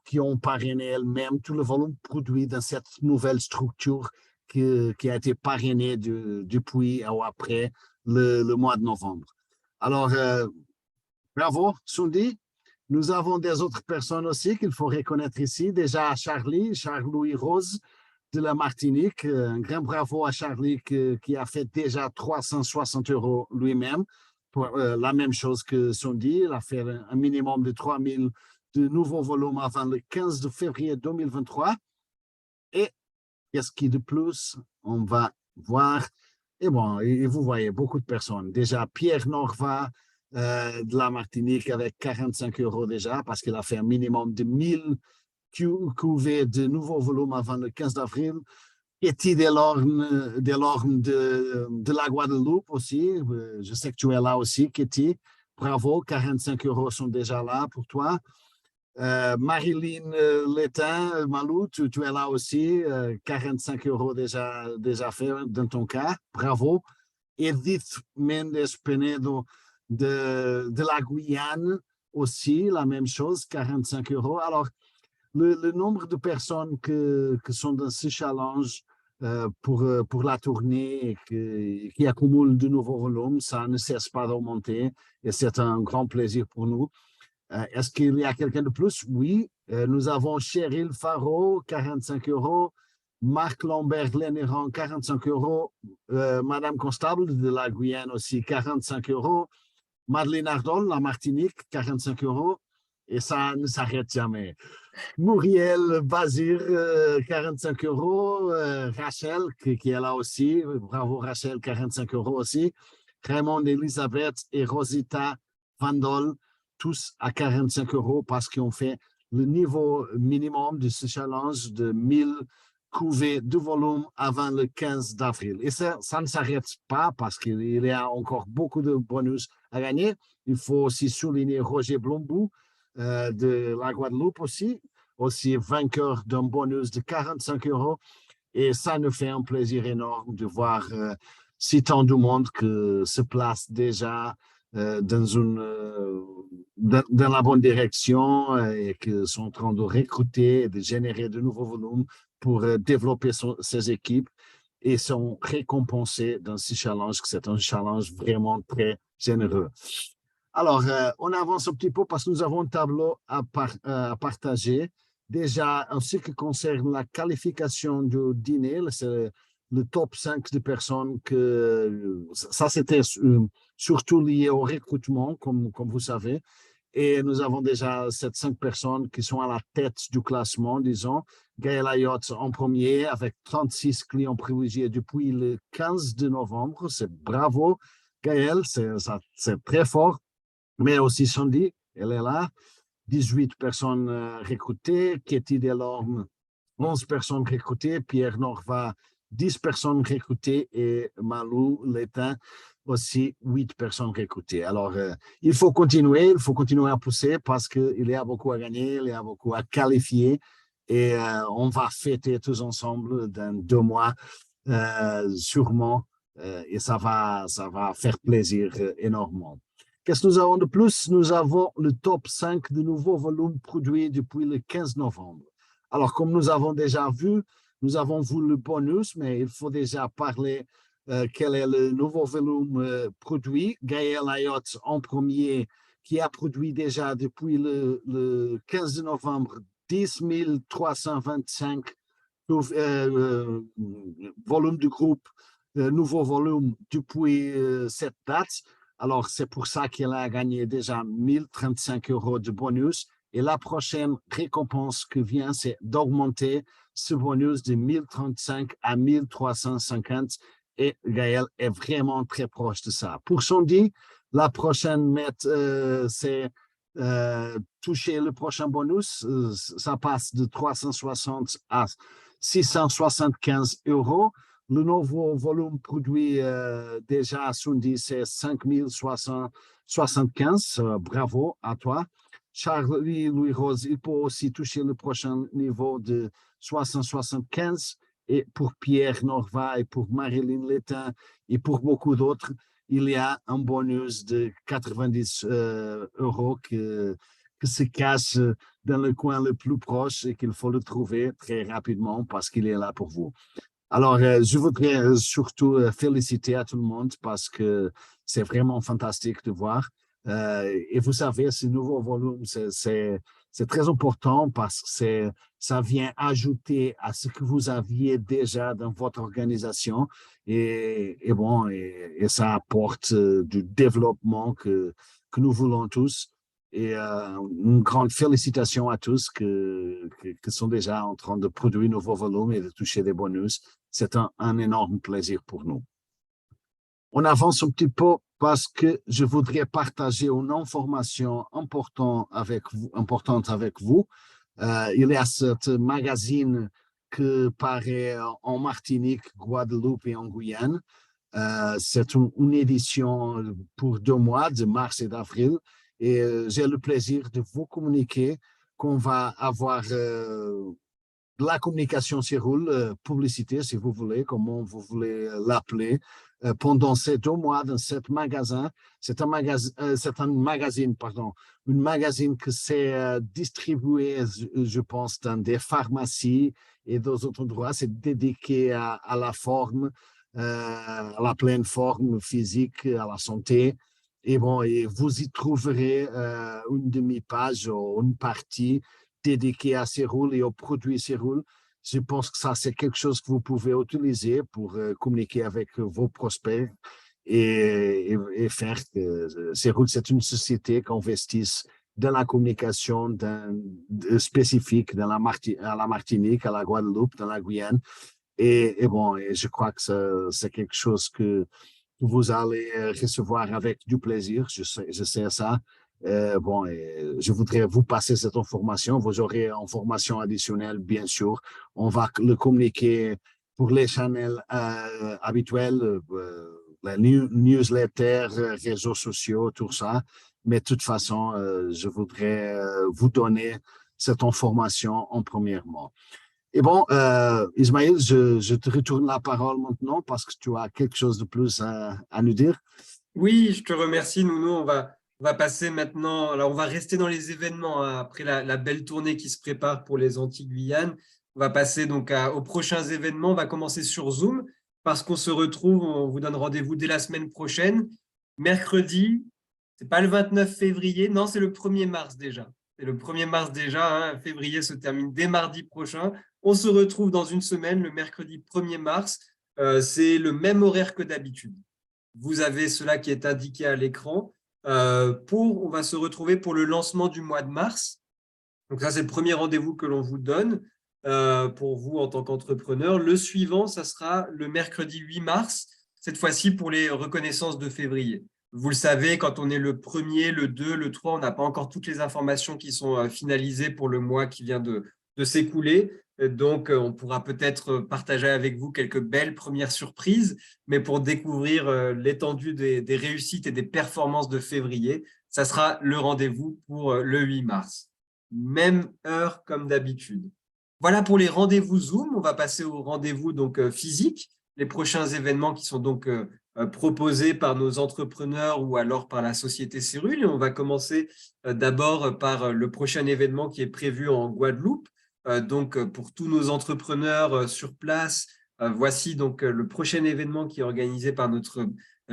qui ont parrainé elles-mêmes tout le volume produit dans cette nouvelle structure qui a été parrainée depuis ou après le mois de novembre. Alors, bravo, Sundi. Nous avons des autres personnes aussi qu'il faut reconnaître ici. Déjà, Charles-Louis Rose de la Martinique. Un grand bravo à Charlie qui a fait déjà 360 euros lui-même pour la même chose que Sundi. Il a fait un minimum de 3000 de nouveaux volumes avant le 15 de février 2023. Et qu'est-ce qui de plus? On va voir. Et bon, et vous voyez beaucoup de personnes. Déjà, Pierre Norva de la Martinique avec 45 euros déjà, parce qu'il a fait un minimum de 1000 couvées de nouveaux volumes avant le 15 d'avril. Ketty Delorme de la Guadeloupe aussi. Je sais que tu es là aussi, Ketty. Bravo, 45 euros sont déjà là pour toi. Marilyn Létain, Malou, tu es là aussi, 45 euros déjà fait dans ton cas, bravo. Edith Mendes Penedo de la Guyane aussi, la même chose, 45 euros. Alors, le nombre de personnes qui sont dans ce challenge pour la tournée et qui accumulent de nouveaux volumes, ça ne cesse pas d'augmenter et c'est un grand plaisir pour nous. Est-ce qu'il y a quelqu'un de plus? Oui. Nous avons Cheryl Faro, 45 euros. Marc Lambert-Lénéran, 45 euros. Madame Constable de la Guyane aussi, 45 euros. Madeleine Ardol, la Martinique, 45 euros. Et ça ne s'arrête jamais. Muriel Bazir, 45 euros. Rachel, qui est là aussi. Bravo Rachel, 45 euros aussi. Raymond Elisabeth et Rosita Vandol, tous à 45 euros parce qu'ils ont fait le niveau minimum de ce challenge de 1000 couvées de volume avant le 15 d'avril. Et ça ne s'arrête pas parce qu'il y a encore beaucoup de bonus à gagner. Il faut aussi souligner Roger Blombou de la Guadeloupe aussi vainqueur d'un bonus de 45 euros. Et ça nous fait un plaisir énorme de voir si tant de monde que se place déjà dans la bonne direction et qui sont en train de recruter et de générer de nouveaux volumes pour développer ces équipes et sont récompensés dans ce challenge, que c'est un challenge vraiment très généreux. Alors, on avance un petit peu parce que nous avons un tableau à partager. Déjà, en ce qui concerne la qualification du dîner, c'est le top 5 de personnes que ça c'était surtout lié au recrutement, comme vous savez. Et nous avons déjà ces 5 personnes qui sont à la tête du classement, disons. Gaël Ayotte en premier avec 36 clients privilégiés depuis le 15 de novembre. C'est bravo, Gaël, c'est très fort. Mais aussi Sandy, elle est là. 18 personnes recrutées. Ketty Delorme, 11 personnes recrutées. Pierre Norva, 10 personnes recrutées. Et Malou Létain, aussi 8 personnes recrutées. Alors, il faut continuer à pousser parce qu'il y a beaucoup à gagner, il y a beaucoup à qualifier. Et on va fêter tous ensemble dans 2 mois, sûrement. Et ça va faire plaisir énormément. Qu'est-ce que nous avons de plus? Nous avons le top 5 de nouveaux volumes produits depuis le 15 novembre. Alors, comme nous avons déjà vu, nous avons vu le bonus, mais il faut déjà parler quel est le nouveau volume produit. Gaël Ayotte en premier, qui a produit déjà depuis le 15 novembre 10 325 volumes du groupe, nouveaux volumes depuis cette date. Alors, c'est pour ça qu'elle a gagné déjà 1035 € de bonus. Et la prochaine récompense qui vient, c'est d'augmenter ce bonus de 1035 à 1350. Et Gaël est vraiment très proche de ça. Pour son dit, la prochaine mètre, c'est toucher le prochain bonus. Ça passe de 360 à 675 €. Le nouveau volume produit déjà à Sundi, c'est 5675. Bravo à toi. Charlie Louis-Rose, il peut aussi toucher le prochain niveau de 675. Et pour Pierre Norva et pour Marilyn Létain et pour beaucoup d'autres, il y a un bonus de 90 € que se cache dans le coin le plus proche et qu'il faut le trouver très rapidement parce qu'il est là pour vous. Alors, je voudrais surtout féliciter à tout le monde parce que c'est vraiment fantastique de voir. Et vous savez, ce nouveau volume, c'est très important parce que ça vient ajouter à ce que vous aviez déjà dans votre organisation et ça apporte du développement que nous voulons tous. Et une grande félicitation à tous qui sont déjà en train de produire de nouveaux volumes et de toucher des bonus. C'est un énorme plaisir pour nous. On avance un petit peu parce que je voudrais partager une information importante avec vous. Il y a ce magazine qui paraît en Martinique, Guadeloupe et en Guyane. C'est une édition pour 2 mois, de mars et d'avril. Et j'ai le plaisir de vous communiquer qu'on va avoir de la communication sur roule, publicité si vous voulez, comment vous voulez l'appeler, pendant ces 2 mois dans ce magasin. C'est un magazine que c'est distribué, je pense, dans des pharmacies et d'autres endroits. C'est dédié à la forme, à la pleine forme physique, à la santé. Et vous y trouverez une demi-page ou une partie dédiée à ces rôles et aux produits ces rôles. Je pense que ça, c'est quelque chose que vous pouvez utiliser pour communiquer avec vos prospects et faire que ces rôles, c'est une société qui investit dans la communication spécifique à la Martinique, à la Guadeloupe, dans la Guyane. Et je crois que c'est quelque chose que vous allez recevoir avec du plaisir, je sais ça. Je voudrais vous passer cette information. Vous aurez une information additionnelle, bien sûr. On va le communiquer pour les channels habituels, les newsletters, réseaux sociaux, tout ça. Mais de toute façon, je voudrais vous donner cette information en premièrement. Et Ismaël, je te retourne la parole maintenant parce que tu as quelque chose de plus à nous dire. Oui, je te remercie, Nounou. On va passer maintenant, alors on va rester dans les événements hein, après la belle tournée qui se prépare pour les Antilles-Guyane. On va passer donc aux prochains événements. On va commencer sur Zoom parce qu'on se retrouve, on vous donne rendez-vous dès la semaine prochaine. Mercredi, c'est pas le 29 février, non, c'est le 1er mars déjà. C'est le 1er mars déjà, hein, février se termine dès mardi prochain. On se retrouve dans une semaine, le mercredi 1er mars. C'est le même horaire que d'habitude. Vous avez cela qui est indiqué à l'écran. On va se retrouver pour le lancement du mois de mars. Donc ça, c'est le premier rendez-vous que l'on vous donne pour vous en tant qu'entrepreneur. Le suivant, ça sera le mercredi 8 mars, cette fois-ci pour les reconnaissances de février. Vous le savez, quand on est le 1er, le 2, le 3, on n'a pas encore toutes les informations qui sont finalisées pour le mois qui vient de s'écouler. Donc, on pourra peut-être partager avec vous quelques belles premières surprises, mais pour découvrir l'étendue des réussites et des performances de février, ça sera le rendez-vous pour le 8 mars. Même heure comme d'habitude. Voilà pour les rendez-vous Zoom. On va passer aux rendez-vous donc physiques, les prochains événements qui sont donc proposés par nos entrepreneurs ou alors par la société Cérule. Et on va commencer d'abord par le prochain événement qui est prévu en Guadeloupe. Donc, pour tous nos entrepreneurs sur place, voici donc le prochain événement qui est organisé par notre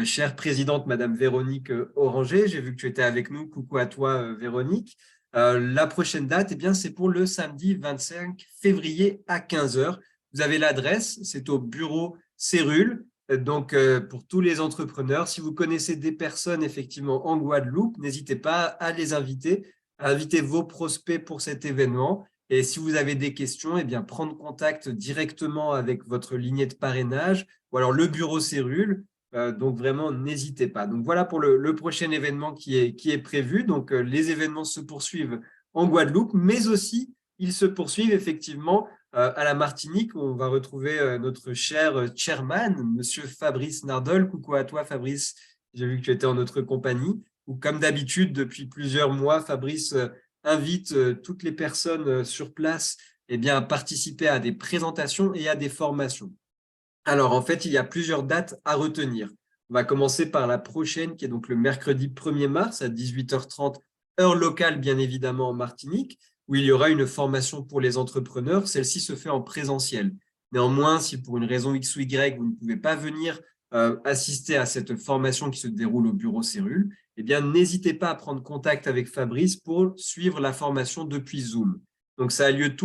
chère présidente, Madame Véronique Oranger. J'ai vu que tu étais avec nous. Coucou à toi, Véronique. La prochaine date, c'est pour le samedi 25 février à 15h. Vous avez l'adresse, c'est au bureau Cérule. Donc, pour tous les entrepreneurs, si vous connaissez des personnes effectivement en Guadeloupe, n'hésitez pas à les inviter, à inviter vos prospects pour cet événement. Et si vous avez des questions, eh bien, prendre contact directement avec votre lignée de parrainage ou alors le bureau Cérule. Donc, vraiment, n'hésitez pas. Donc, voilà pour le prochain événement qui est prévu. Donc, les événements se poursuivent en Guadeloupe, mais aussi, ils se poursuivent effectivement à la Martinique, où on va retrouver notre cher chairman, monsieur Fabrice Nardol. Coucou à toi, Fabrice. J'ai vu que tu étais en notre compagnie. Ou comme d'habitude, depuis plusieurs mois, Fabrice invite toutes les personnes sur place eh bien, à participer à des présentations et à des formations. Alors, en fait, il y a plusieurs dates à retenir. On va commencer par la prochaine, qui est donc le mercredi 1er mars à 18h30, heure locale, bien évidemment, en Martinique, où il y aura une formation pour les entrepreneurs. Celle-ci se fait en présentiel. Néanmoins, si pour une raison X ou Y, vous ne pouvez pas venir assister à cette formation qui se déroule au bureau Cérule, eh bien, n'hésitez pas à prendre contact avec Fabrice pour suivre la formation depuis Zoom. Donc, ça a lieu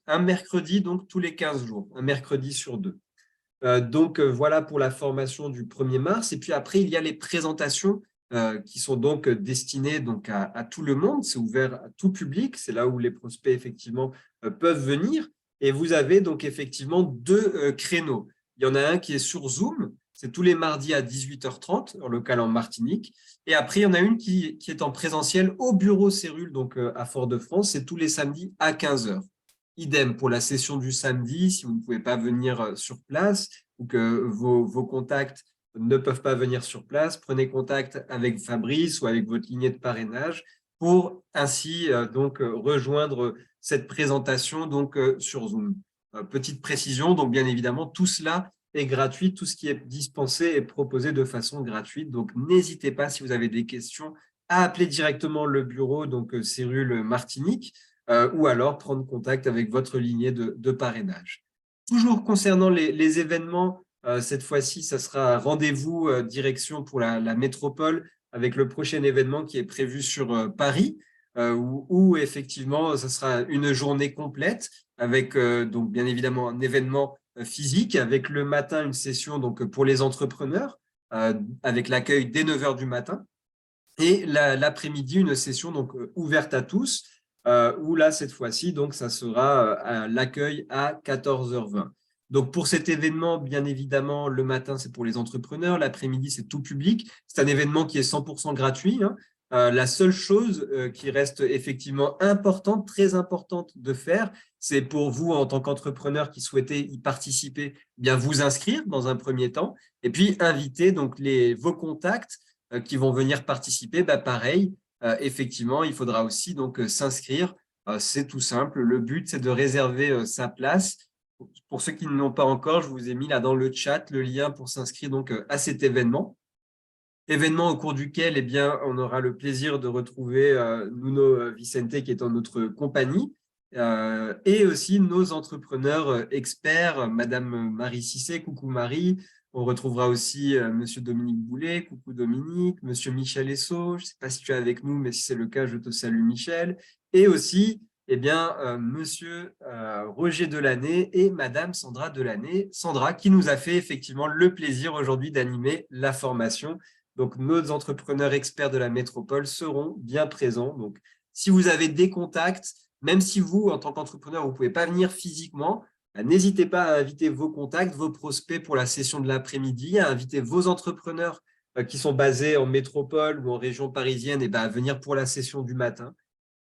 un mercredi, donc tous les 15 jours, un mercredi sur 2. Donc, voilà pour la formation du 1er mars. Et puis après, il y a les présentations qui sont donc destinées donc, à tout le monde. C'est ouvert à tout public. C'est là où les prospects, effectivement, peuvent venir. Et vous avez donc effectivement 2 créneaux. Il y en a un qui est sur Zoom. C'est tous les mardis à 18h30, heure locale en Martinique. Et après, il y en a une qui est en présentiel au bureau Cérule, donc à Fort-de-France. C'est tous les samedis à 15h. Idem pour la session du samedi, si vous ne pouvez pas venir sur place ou que vos contacts ne peuvent pas venir sur place, prenez contact avec Fabrice ou avec votre lignée de parrainage pour ainsi donc rejoindre cette présentation donc, sur Zoom. Petite précision, donc bien évidemment, tout cela est gratuit, tout ce qui est dispensé est proposé de façon gratuite. Donc, n'hésitez pas, si vous avez des questions, à appeler directement le bureau, donc Cérule Martinique, ou alors prendre contact avec votre lignée de parrainage. Toujours concernant les événements, cette fois-ci, ça sera rendez-vous direction pour la métropole avec le prochain événement qui est prévu sur Paris, où effectivement, ça sera une journée complète avec donc bien évidemment un événement physique avec le matin une session donc, pour les entrepreneurs avec l'accueil dès 9h du matin et l'après-midi une session donc, ouverte à tous où là, cette fois-ci, donc, ça sera l'accueil à 14h20. Donc, pour cet événement, bien évidemment, le matin, c'est pour les entrepreneurs, l'après-midi, c'est tout public. C'est un événement qui est 100% gratuit. Hein. La seule chose qui reste effectivement importante, très importante de faire, c'est pour vous, en tant qu'entrepreneur qui souhaitez y participer, bien vous inscrire dans un premier temps et puis inviter donc, vos contacts qui vont venir participer, bah, pareil. Effectivement, il faudra aussi donc s'inscrire. C'est tout simple. Le but, c'est de réserver sa place. Pour ceux qui ne l'ont pas encore, je vous ai mis là dans le chat le lien pour s'inscrire donc à cet événement. Événement au cours duquel eh bien, on aura le plaisir de retrouver Nuno Vicente qui est en notre compagnie et aussi nos entrepreneurs experts, Madame Marie Cissé, coucou Marie. On retrouvera aussi Monsieur Dominique Boulet, coucou Dominique, Monsieur Michel Esso, je ne sais pas si tu es avec nous, mais si c'est le cas, je te salue Michel. Et aussi, eh bien, Monsieur Roger Delaney et Madame Sandra Delaney. Sandra qui nous a fait effectivement le plaisir aujourd'hui d'animer la formation. Donc, nos entrepreneurs experts de la métropole seront bien présents. Donc, si vous avez des contacts, même si vous, en tant qu'entrepreneur, vous ne pouvez pas venir physiquement, n'hésitez pas à inviter vos contacts, vos prospects pour la session de l'après-midi, à inviter vos entrepreneurs qui sont basés en métropole ou en région parisienne et à venir pour la session du matin.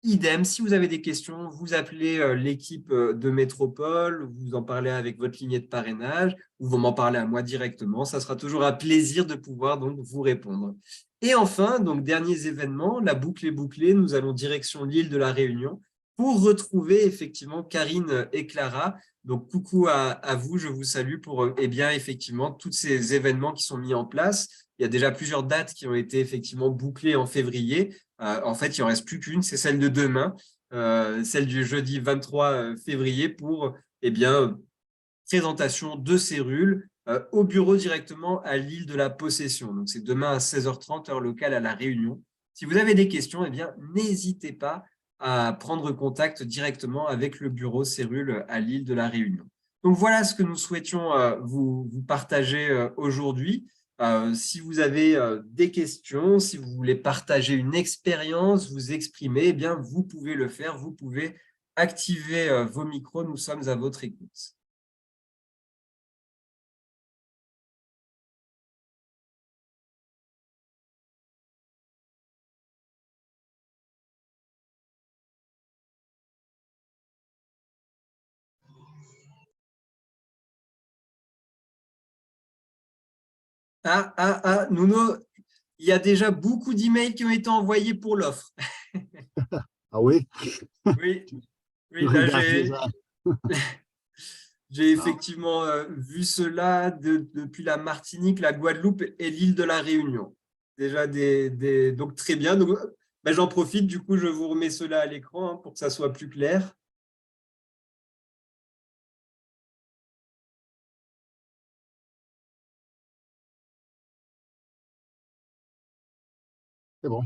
Idem, si vous avez des questions, vous appelez l'équipe de métropole, vous en parlez avec votre lignée de parrainage ou vous m'en parlez à moi directement. Ça sera toujours un plaisir de pouvoir donc vous répondre. Et enfin, donc derniers événements, la boucle est bouclée. Nous allons direction l'île de la Réunion pour retrouver effectivement Karine et Clara. Donc, coucou à vous, je vous salue pour eh bien, effectivement tous ces événements qui sont mis en place. Il y a déjà plusieurs dates qui ont été effectivement bouclées en février. En fait, il n'en reste plus qu'une, c'est celle de demain, celle du jeudi 23 février pour eh bien, présentation de Cérule au bureau directement à l'île de la Possession. Donc, c'est demain à 16h30, heure locale à La Réunion. Si vous avez des questions, eh bien, n'hésitez pas à prendre contact directement avec le bureau Cérule à l'île de la Réunion. Donc, voilà ce que nous souhaitions vous partager aujourd'hui. Si vous avez des questions, si vous voulez partager une expérience, vous exprimer, eh bien, vous pouvez le faire. Vous pouvez activer vos micros. Nous sommes à votre écoute. Nuno, il y a déjà beaucoup d'emails qui ont été envoyés pour l'offre. Ah oui? Oui, Tu là, regardes déjà. j'ai effectivement vu cela depuis la Martinique, la Guadeloupe et l'île de la Réunion. Déjà, donc très bien. Donc, j'en profite, du coup, je vous remets cela à l'écran pour que ça soit plus clair. C'est bon.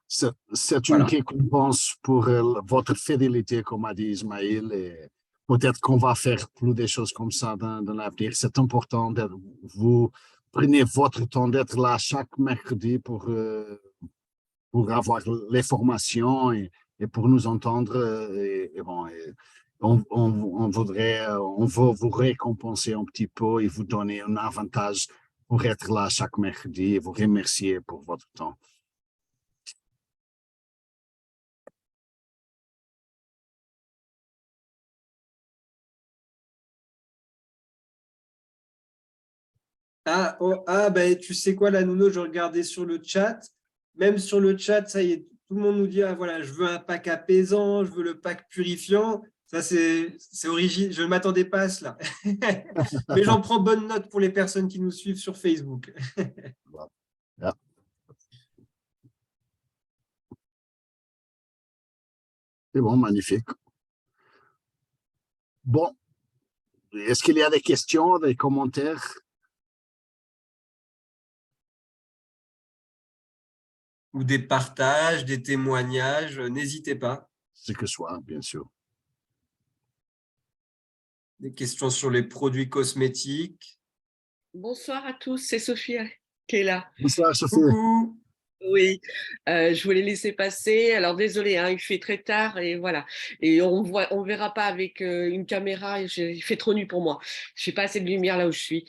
C'est une Voilà. récompense pour votre fidélité, comme a dit Ismaël, et peut-être qu'on va faire plus des choses comme ça dans l'avenir. C'est important que vous prenez votre temps d'être là chaque mercredi pour avoir les formations et pour nous entendre. On veut vous récompenser un petit peu et vous donner un avantage pour être là chaque mercredi et vous remercier pour votre temps. Tu sais quoi, là, Nuno, je regardais sur le chat. Même sur le chat, ça y est, tout le monde nous dit, voilà, je veux un pack apaisant, je veux le pack purifiant. Ça, c'est original. Je ne m'attendais pas à cela. Mais j'en prends bonne note pour les personnes qui nous suivent sur Facebook. Yeah. C'est bon, magnifique. Bon, est-ce qu'il y a des questions, des commentaires? Ou des partages, des témoignages, n'hésitez pas. Ce que soit, bien sûr. Des questions sur les produits cosmétiques. Bonsoir à tous, c'est Sophie qui est là. Bonsoir, Sophie. Coucou. Oui, je voulais laisser passer. Alors désolé, il fait très tard et voilà. Et on verra pas avec une caméra. Il fait trop nuit pour moi. Je n'ai pas assez de lumière là où je suis.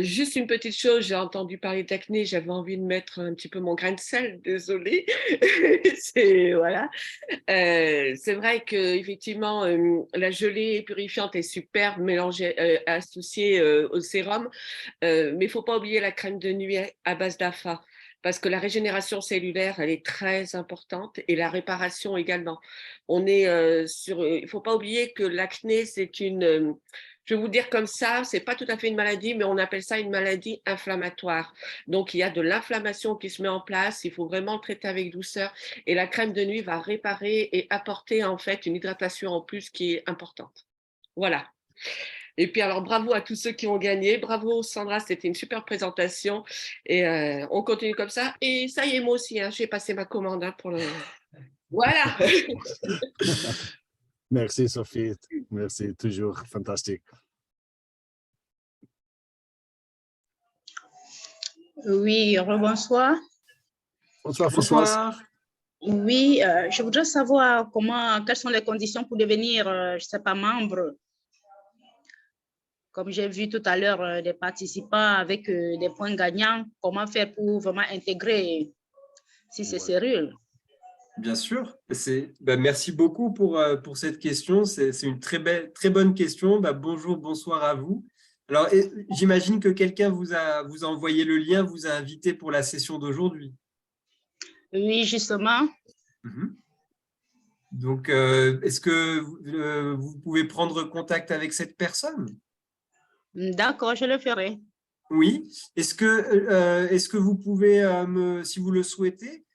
Juste une petite chose, j'ai entendu parler d'acné. J'avais envie de mettre un petit peu mon grain de sel. Désolée. Voilà. C'est vrai que effectivement, la gelée purifiante est superbe, mélangée, associée au sérum. Mais il faut pas oublier la crème de nuit à base d'AFA. Parce que la régénération cellulaire, elle est très importante et la réparation également. Il ne faut pas oublier que l'acné, c'est je vais vous dire comme ça, c'est pas tout à fait une maladie, mais on appelle ça une maladie inflammatoire. Donc, il y a de l'inflammation qui se met en place, il faut vraiment le traiter avec douceur et la crème de nuit va réparer et apporter en fait une hydratation en plus qui est importante. Voilà. Et puis alors, bravo à tous ceux qui ont gagné. Bravo Sandra, c'était une super présentation. Et on continue comme ça. Et ça y est, moi aussi, j'ai passé ma commande pour le... Voilà. Merci Sophie, merci, toujours fantastique. Oui, rebonsoir. Bonsoir François. Oui, je voudrais savoir quelles sont les conditions pour devenir, je ne sais pas, membre. Comme j'ai vu tout à l'heure des participants avec des points gagnants, comment faire pour vraiment intégrer, si c'est sérieux? Bien sûr. Merci beaucoup pour cette question. C'est une très bonne question. Bonjour, bonsoir à vous. Alors, j'imagine que quelqu'un vous a envoyé le lien, vous a invité pour la session d'aujourd'hui. Oui, justement. Donc, est-ce que vous pouvez prendre contact avec cette personne? D'accord, je le ferai. Oui. Est-ce que vous pouvez, si vous le souhaitez,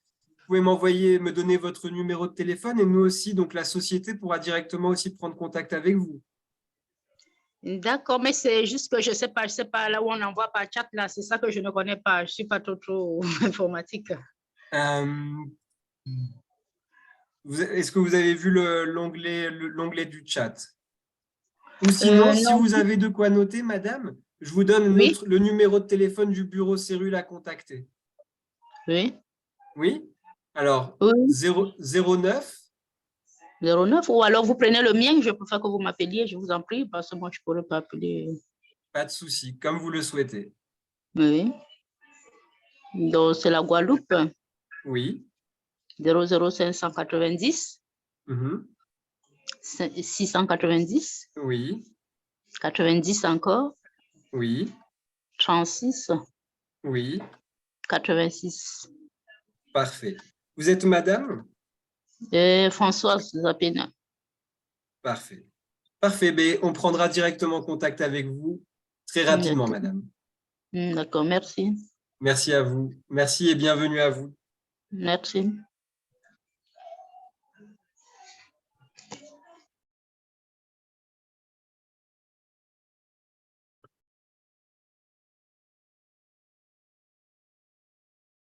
vous pouvez me donner votre numéro de téléphone et nous aussi, donc la société pourra directement aussi prendre contact avec vous. D'accord, mais c'est juste que je ne sais pas là où on envoie par chat, là, c'est ça que je ne connais pas. Je ne suis pas trop informatique. Est-ce que vous avez vu l'onglet du chat? Ou sinon, si non. vous avez de quoi noter, madame, je vous donne Oui. le numéro de téléphone du bureau Cérule à contacter. Oui. Oui? Alors, Oui. 09 09, ou alors vous prenez le mien, je préfère que vous m'appeliez, je vous en prie, parce que moi, je ne pourrais pas appeler. Pas de souci, comme vous le souhaitez. Oui. Donc, c'est la Guadeloupe, Oui. 00590, Mhm. 690, Oui. 90 encore, Oui. 36, Oui. 86. Parfait. Vous êtes madame? Et Françoise Zapena. Parfait. Parfait. Ben, on prendra directement contact avec vous très rapidement, madame. D'accord, merci. Merci à vous. Merci et bienvenue à vous. Merci.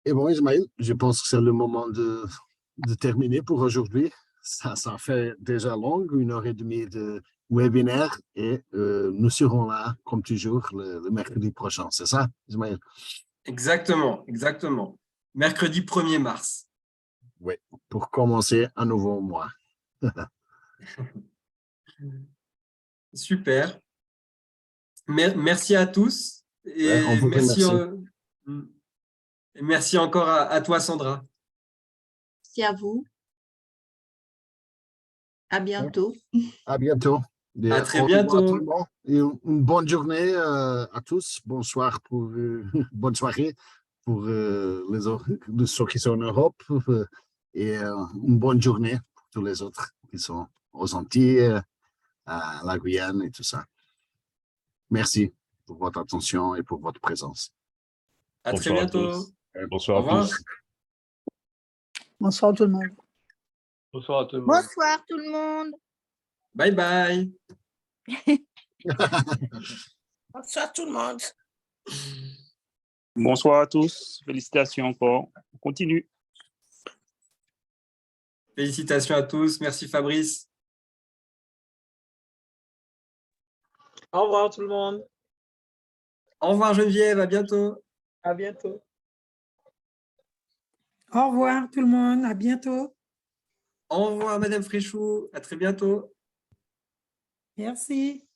Et bon, Ismaël, je pense que c'est le moment de terminer pour aujourd'hui. Ça fait déjà long, 1h30 de webinaire et nous serons là, comme toujours, le mercredi prochain. C'est ça, Ismaël? Exactement, exactement. Mercredi 1er mars. Oui, pour commencer un nouveau mois. Super. Merci à tous et Ouais, on vous merci, remercie. et merci encore à toi, Sandra. Merci à vous. À bientôt. À bientôt. Et À très au revoir à tout le bientôt. monde. Et une bonne journée à tous. Bonsoir pour bonne soirée pour ceux qui sont en Europe et une bonne journée pour tous les autres qui sont aux Antilles, à la Guyane et tout ça. Merci pour votre attention et pour votre présence. À très Bonsoir à bientôt. tous. Bonsoir Au à revoir. tous. Bonsoir tout le monde. Bonsoir à tout le monde. Bonsoir tout le monde. Bye bye. Bonsoir tout le monde. Bonsoir à tous. Félicitations encore. On continue. Félicitations à tous. Merci Fabrice. Au revoir tout le monde. Au revoir Geneviève. À bientôt. À bientôt. Au revoir tout le monde, à bientôt. Au revoir Madame Fréchou. À très bientôt. Merci.